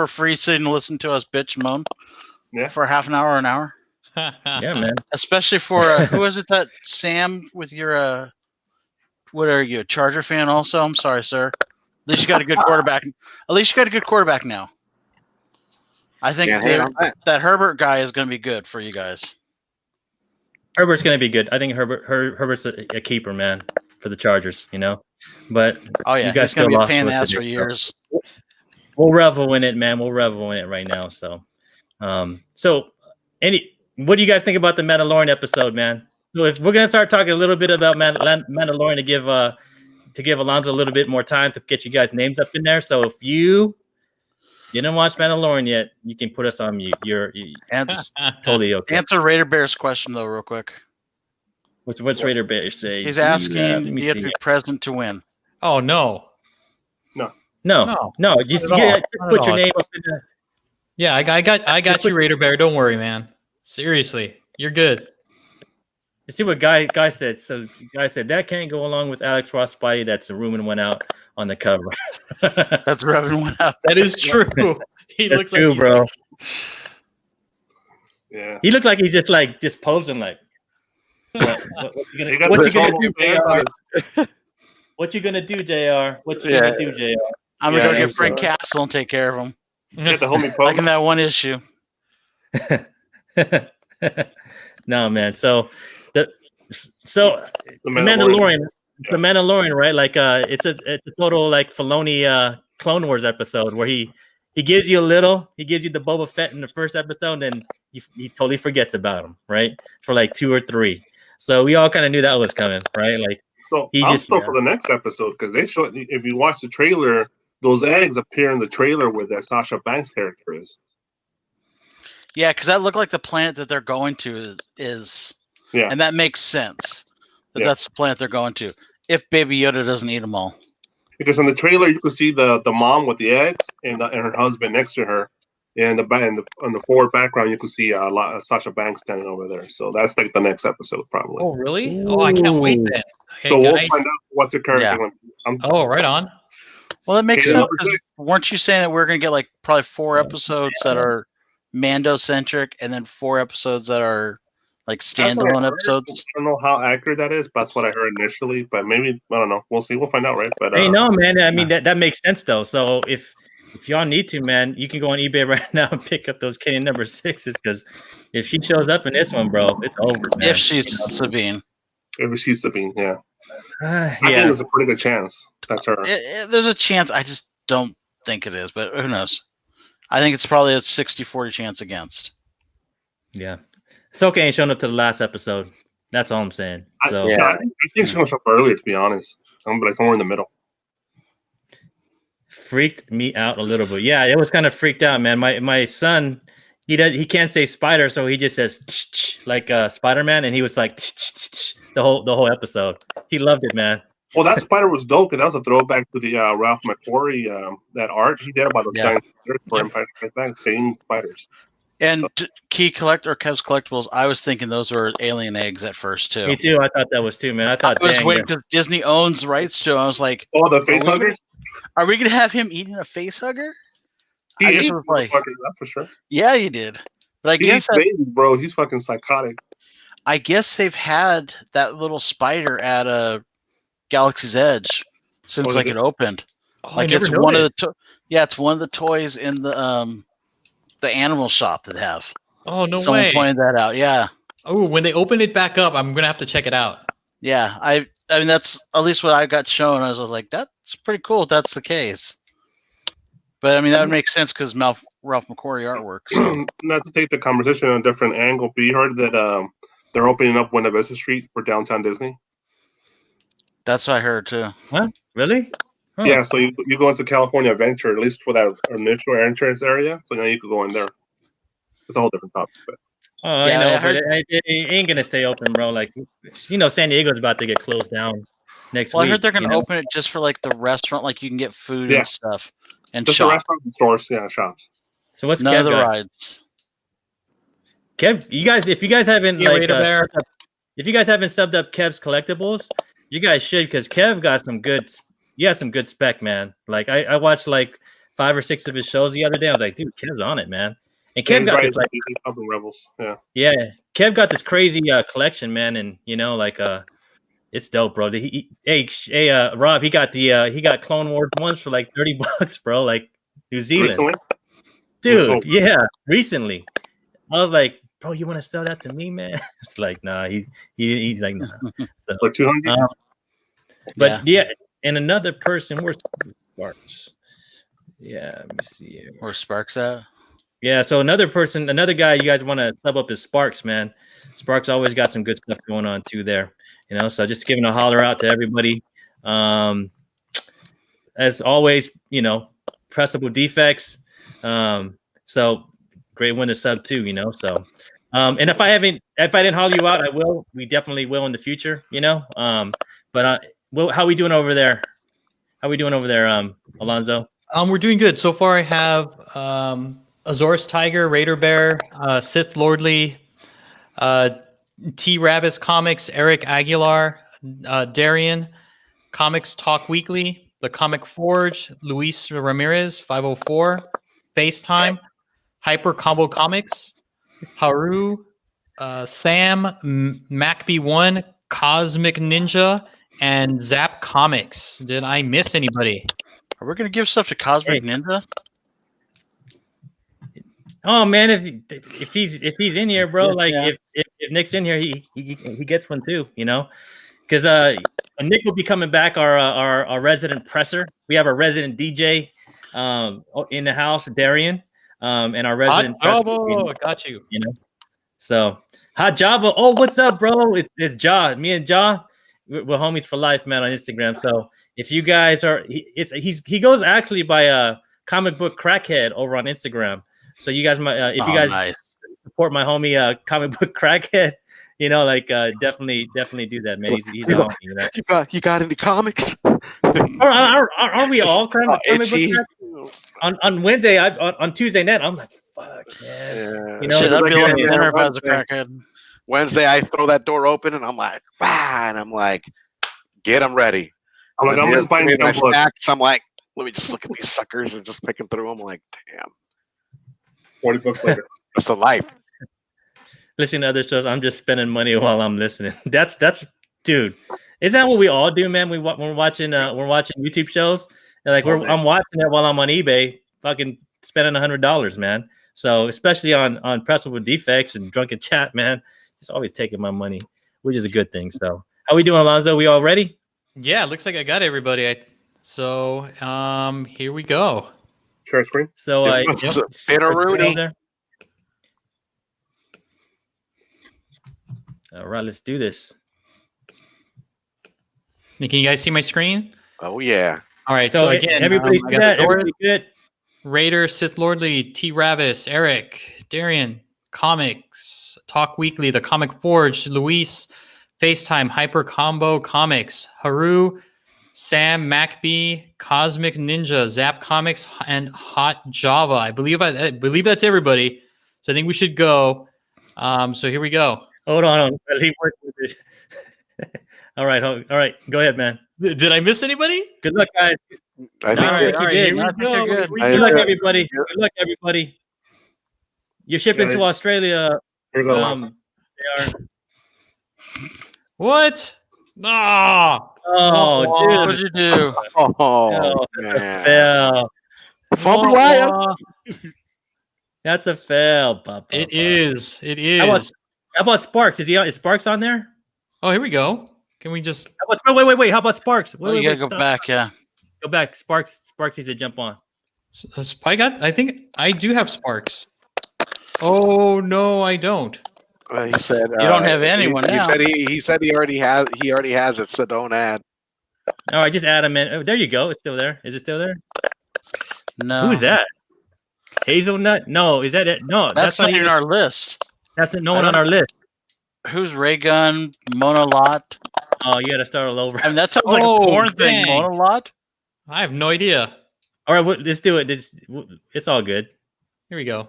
free sitting to listen to us bitch and moan. Yeah. For half an hour or an hour. Yeah, man. Especially for who is it that Sam with your what are you, a Charger fan also? I'm sorry, sir. At least you got a good quarterback. At least you got a good quarterback now. I think Can't hate on that. that Herbert guy is going to be good for you guys. Herbert's gonna be good. I think Herbert's a keeper, man, for the Chargers. You know, but Oh yeah, You guys he's going to be still a lost pain in to the us ass for today, years. we'll revel in it, man. We'll revel in it right now. So, what do you guys think about the Mandalorian episode, man? So if we're gonna start talking a little bit about Mandalorian to give Alonzo a little bit more time to get you guys' names up in there. So if you didn't watch Mandalorian yet, you can put us on mute. You're And totally okay. answer Raider Bear's question though, real quick. What's Raider Bear say? He's Do you asking, have- let do me you have to see. be present to win? Oh no. No, just Not at all. Not put at your all. name up in there. Yeah, I got you, Raider Bear. Don't worry, man. Seriously, you're good. You see what guy said. So guy said that can't go along with Alex Ross Spidey. That's the rumor went out on the cover. That's where everyone went out. That is true. He That's looks true, like bro. Yeah. He looked like he's just posing like. What you They gonna, got what the you gonna total do, stand JR? on- What you gonna do, JR? What you gonna do, JR? I'm going to Yeah, go get Frank so- Castle and take care of him. Get the homie Like Pope. in that one issue. No, man. So the The Mandalorian, the Mandalorian, right? Like it's a total like Filoni Clone Wars episode where he gives you he gives you the Boba Fett in the first episode, and he totally forgets about him, right? For like 2 or 3. So we all kind of knew that was coming, right? Like So He I'm just- stoked for the next episode because they show, if you watch the trailer, those eggs appear in the trailer where that Sasha Banks character is. Yeah, because that looked like the planet that they're going to is Yeah. and that makes sense. That Yeah. that's the planet they're going to. If Baby Yoda doesn't eat them all. Because in the trailer you can see the mom with the eggs and her husband next to her. And on the forward background you can see Sasha Banks standing over there. So that's like the next episode probably. Oh really? Oh, I can't wait then. Okay, So we'll guys. find out what the character. Yeah. Gonna be. Oh, right on. Well, that makes Okay, sense. number 'Cause 6. weren't you saying that we're going to get like probably 4 episodes that are Mando centric and then 4 episodes that are like That's what I standalone heard. episodes. I don't know how accurate that is, but that's what I heard initially. But maybe I don't know. We'll see. We'll find out, right? But Hey, no, man. I mean, that makes sense though. So if y'all need to, man, you can go on eBay right now and pick up those Kenny number 6s because if she shows up in this one, bro, it's over, man. If she's Sabine, if she's Sabine, yeah. I think yeah. there's a pretty good chance that's her. there's a chance. I just don't think it is, but who knows? I think it's probably a 60-40 chance against. Yeah. Soka ain't showing up to the last episode. That's all I'm saying. So Yeah. I think she's gonna show up earlier, to be honest. I'm like somewhere in the middle. freaked me out a little bit. Yeah, it was kind of freaked out, man. My son, he can't say spider, so he just says like Spider-Man, and he was like the whole episode. He loved it, man. Well, that spider was dope, and that was a throwback to the Ralph McQuarrie that art he did about the giant spiders for Empire Strikes Back, same spiders. And Key Collector, Kev's Collectibles, I was thinking those were alien eggs at first too. Me too. I thought that was too, man. I thought I was dang, waiting because Disney owns the rights to. I was like, Oh, the face huggers? are we gonna have him eating a face hugger? He I is just a was like, fucker, that's for sure. yeah, you did. But I guess He's baby, bro. He's fucking psychotic. I guess they've had that little spider at Galaxy's Edge since Oh, like they it did? opened. Oh, Like it's one of the it's one of the toys in the animal shop that have. Oh no Someone way! pointed that out. Yeah, Oh, when they open it back up, I'm gonna have to check it out. yeah. I mean that's at least what I got shown. I was like, that's pretty cool if that's the case. But I mean that would make sense because Ralph McQuarrie artwork. So. Not to take the conversation on a different angle, but you heard that they're opening up Buena Vista Street for downtown Disney. That's what I heard too. really? Huh. Yeah, so you go into California Adventure, at least for that initial entrance area. So now you could go in there. It's a whole different topic. But Oh, Yeah, I know, I heard- but it ain't gonna stay open, bro. Like, San Diego's about to get closed down next Well, week. I heard they're going you to know? open it just for like the restaurant, like you can get food Yeah. and stuff and just the shop. restaurants and stores, yeah, shops. So what's None Kev of the got? rides. Kev, if you guys haven't Yeah, like, Raider Bear. subbed up, if you guys haven't subbed up Kev's Collectibles, you guys should because Kev got some good. You got some good spec, man. Like I watched like 5 or 6 of his shows the other day. I was like, dude, Kev's on it, man. And Kev He's got right, this like, he's up in Rebels. yeah, Kev got this crazy collection, man, and it's dope, bro. Rob, he got Clone Wars ones for like $30, bro, like New Zealand, Recently, dude. Oh. Yeah, recently. I was like, bro, you want to sell that to me, man? It's like, nah. He's like, nah. So, for 200. but yeah, and another person, where's Sparks? Yeah, let me see here. Where Sparks at? Yeah, so another guy you guys want to sub up is Sparks, man. Sparks always got some good stuff going on too there, so just giving a holler out to everybody. As always, pressable defects. So great one to sub too, so and if I didn't holler you out, I will. We definitely will in the future, but how we doing over there? Alonzo? We're doing good so far. I have Azores Tiger, Raider Bear, Sith Lordly, T Ravis Comics, Eric Aguilar, Darian, Comics Talk Weekly, The Comic Forge, Luis Ramirez, 504, FaceTime, Hyper Combo Comics, Haru, Sam, MacB1, Cosmic Ninja, and Zap Comics. Did I miss anybody? Are we going to give stuff to Cosmic Ninja? Oh man, if he's in here, bro, Yeah. if Nick's in here, he gets one too, because Nick will be coming back, our resident presser. We have our resident DJ in the house, Darian, and our resident presser, Got you. So Hot Java. Oh, what's up, bro? It's Ja. Me and Ja, we're homies for life, man, on Instagram. So if you guys are, he goes actually by Comic Book Crackhead over on Instagram. So you guys might, if you guys support my homie Comic Book Crackhead, definitely do that, man. He's on. You got any comics? Are we all comic book Itchy. Crackhead? On Wednesday, on Tuesday night, I'm like, fuck, man. Yeah. Shit, I'd be like Yeah, dinner if I was a Wednesday. crackhead. Wednesday, I throw that door open and I'm like, wow, and I'm like, get them ready. I'm like, I'm just buying my some books. snacks. I'm like, let me just look at these suckers and just picking through them. I'm like, damn, 40 books later. that's the life. listening to other shows. I'm just spending money while I'm listening. That's dude. Is that what we all do, man? We're watching YouTube shows. And like I'm watching it while I'm on eBay, fucking spending $100, man. So especially on Pressable with Defects and Drunken Chat, man, it's always taking my money, which is a good thing. So how we doing, Alonzo? We all ready? Yeah, looks like I got everybody. So here we go. Share screen. So Spinneroonie. All right, let's do this. Can you guys see my screen? Oh yeah. All right. So, So again, everybody I see got that? the Doors, Everybody good? Raider, Sith Lordly, T. Ravis, Eric, Darian, Comics, Talk Weekly, The Comic Forge, Luis, FaceTime, Hyper Combo Comics, Haru, Sam, MacB, Cosmic Ninja, Zap Comics, and Hot Java. I believe that's everybody. So I think we should go. So here we go. Hold on. He worked with this. All right. Go ahead, man. Did I miss anybody? Good luck, guys. I think All right, all right, you did. here we I think you're good. Good luck, everybody. Good luck, everybody. You're shipping to Australia. Here goes. They are. What? No. Oh, dude. What'd you do? Oh, Oh, man. fail. Fumble liar. That's a fail, Papa. It is. It is. How about Sparks? Is Sparks on there? Oh, here we go. Can we just? How about, wait. How about Sparks? Oh, you gotta go stop. back, yeah. Go back. Sparks needs to jump on. I think I do have Sparks. Oh no, I don't. He said You don't have anyone he now. said he said he already has it, so don't add. All right, just add him in. Oh, there you go. It's still there. Is it still there? No. Who's that? Hazelnut? No, is that it? No, That's not even our list. That's no one on our list. Who's Raygun? Mona Lot? Oh, you got to start all over. I mean, that sounds like a Oh, porn thing. dang. Mona Lot? I have no idea. All right, let's do it. It's all good. Here we go.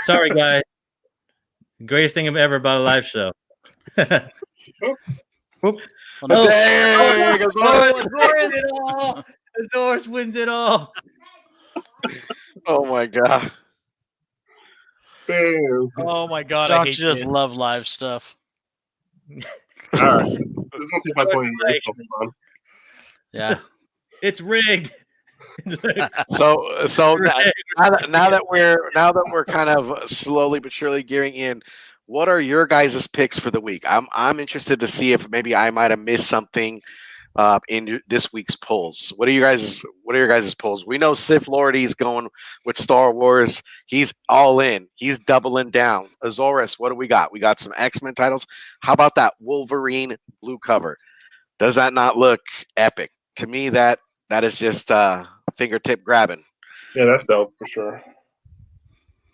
Sorry, guys. Greatest thing ever about a live show. Oh, Dang, it's Azores it all. Azores wins it all. oh my god. Damn. Oh my god, I don't you hate just this. love live stuff? All right. This is gonna take about 20 minutes. Hold on. Yeah. It's rigged. So now that we're kind of slowly but surely gearing in, what are your guys' picks for the week? I'm interested to see if maybe I might have missed something in this week's polls. What are your guys' polls? We know Sith Lordy's going with Star Wars. He's all in. He's doubling down. Azores, what do we got? We got some X-Men titles. How about that Wolverine blue cover? Does that not look epic? To me, that is just fingertip grabbing. Yeah, that's dope for sure.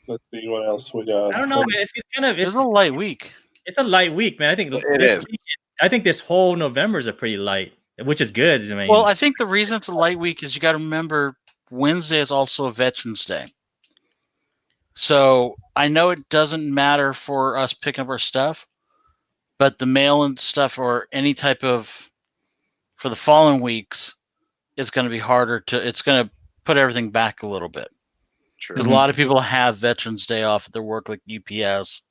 Let's see what else we got. I don't know, man. It's kind of It's a light week. it's a light week, man. I think It is. I think this whole November is a pretty light, which is good. I mean, Well, I think the reason it's a light week is you got to remember Wednesday is also Veterans Day. So I know it doesn't matter for us picking up our stuff, but the mail and stuff or any type of for the following weeks, it's going to be harder to. It's going to put everything back a little bit True. because a lot of people have Veterans Day off at their work, like UPS,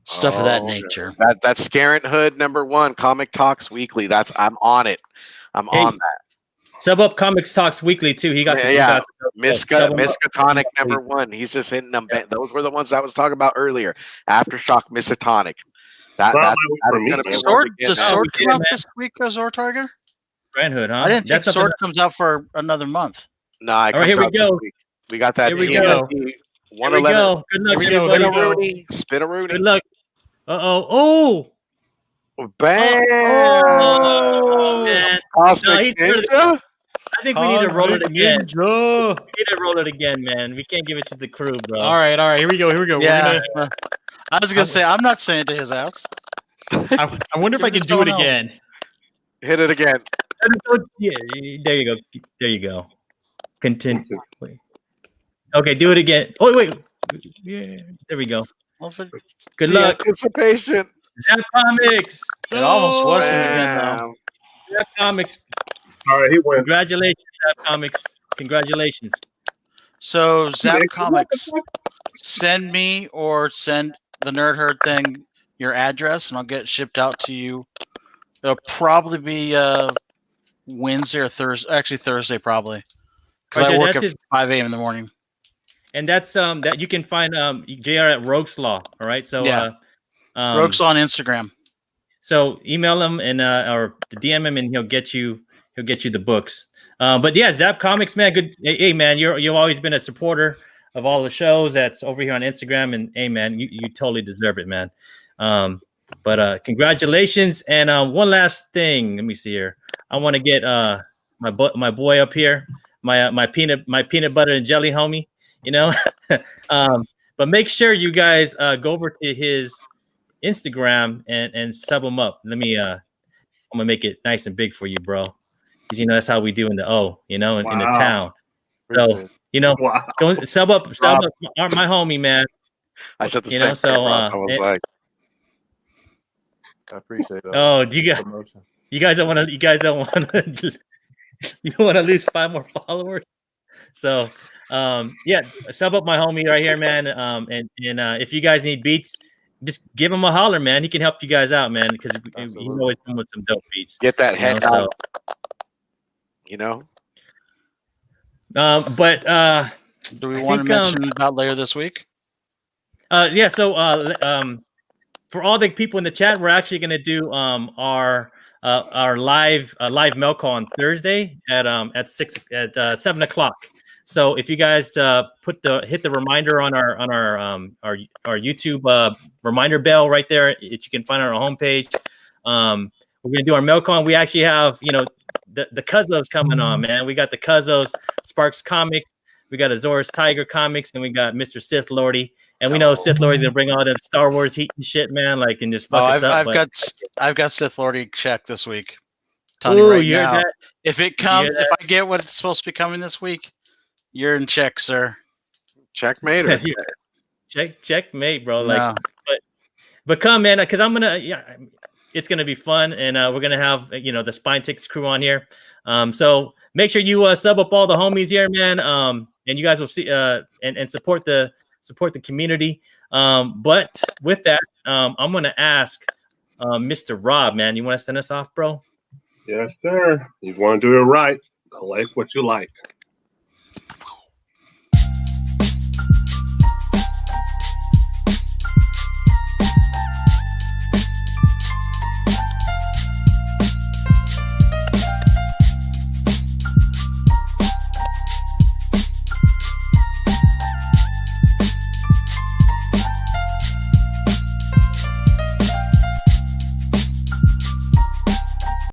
stuff of that Oh, nature. That's Scarant Hood #1, Comic Talks Weekly. I'm on it. I'm Hey, on that. Sub Up Comics Talks Weekly too. He got some. Yeah, he got some- Miskatonic #1. He's just hitting them. Those were the ones I was talking about earlier. Aftershock Miskatonic. That Probably is for going me, to man. be Sword, one to does get now. Sword we come did, out man. this week, Zor Target? Brand Hood, huh? I didn't think That's something Sword comes out for another month. Nah, it All right, comes here we out this go. week. We got that Here we go. TNT Here we 111. go. Good luck, Here we go. everybody. Spinneroonie. Good luck. Oh. Bam! Oh, man. No, Cosmic he threw it. Ninja? I think we need to roll it again. Ninja. We need to roll it again, man. We can't give it to the crew, bro. All right. Here we go. Yeah. I was going to say, I'm not saying it to his house. I wonder if I can Give it to do it someone else. again. Hit it again. Yeah, there you go. There you go. Continue. Wait. Okay, do it again. Oh, wait. Yeah, there we go. Well, if it, Good The luck. anticipation. Zap Comics. it almost wasn't again, though. Bam. Zap Comics. All right, he went. Congratulations, Zap Comics. Congratulations. So, Zap Comics. send me or send the Nerd Herd thing your address, and I'll get it shipped out to you. It'll probably be Wednesday or Thursday. Actually, Thursday probably, because Okay, I work that's at his- 5 a.m. in the morning. And that's that you can find JR at Rogue's Law. All right. So Yeah. Rogue's on Instagram. So email him and or DM him, and he'll get you the books. But yeah, Zap Comics, man, good. Hey, man, you've always been a supporter of all the shows that's over here on Instagram, and hey, man, you totally deserve it, man. But congratulations. And one last thing, let me see here. I want to get my boy up here, my peanut butter and jelly homie, you know. But make sure you guys go over to his Instagram and sub him up. Let me I'm gonna make it nice and big for you, bro. Because you know that's how we do in the in the town. So Wow. go sub up my homie, man. I said the You same know, so, thing, Rob. I was like, I appreciate that. Oh, do you guys promotion. you don't want to you want to lose 5 more followers? So yeah, sub up my homie right here, man. And if you guys need beats, just give him a holler, man. He can help you guys out, man, because he's Absolutely. always come with some dope beats. get that You know, head so- out. You know, But Do we I want to think, mention about later this week? yeah, so for all the people in the chat, we're actually going to do our live mail call on Thursday at 7 o'clock. So if you guys hit the reminder on our YouTube reminder bell right there, that you can find on our homepage. We're gonna do our mail call. We actually have the Cuzlos coming on, man. We got the Cuzlos, Sparks Comics, we got Azores Tiger Comics, and we got Mr. Sith Lordy. And we know Sith Lordy's gonna bring all that Star Wars heat and shit, man. Like, and just fuck us up. I've got Sith Lordy check this week. Telling Ooh, you right you heard now, that? if it comes, if I get what's supposed to be coming this week, you're in check, sir. checkmate. Or, Checkmate, bro. No. Like, but come, man, because I'm gonna, it's gonna be fun, and we're gonna have the Spine Ticks crew on here. So make sure you sub up all the homies here, man. And you guys will see and support the community. But with that, I'm gonna ask Mr. Rob, man, you want to send us off, bro? Yes, sir. You want to do it right. I like what you like.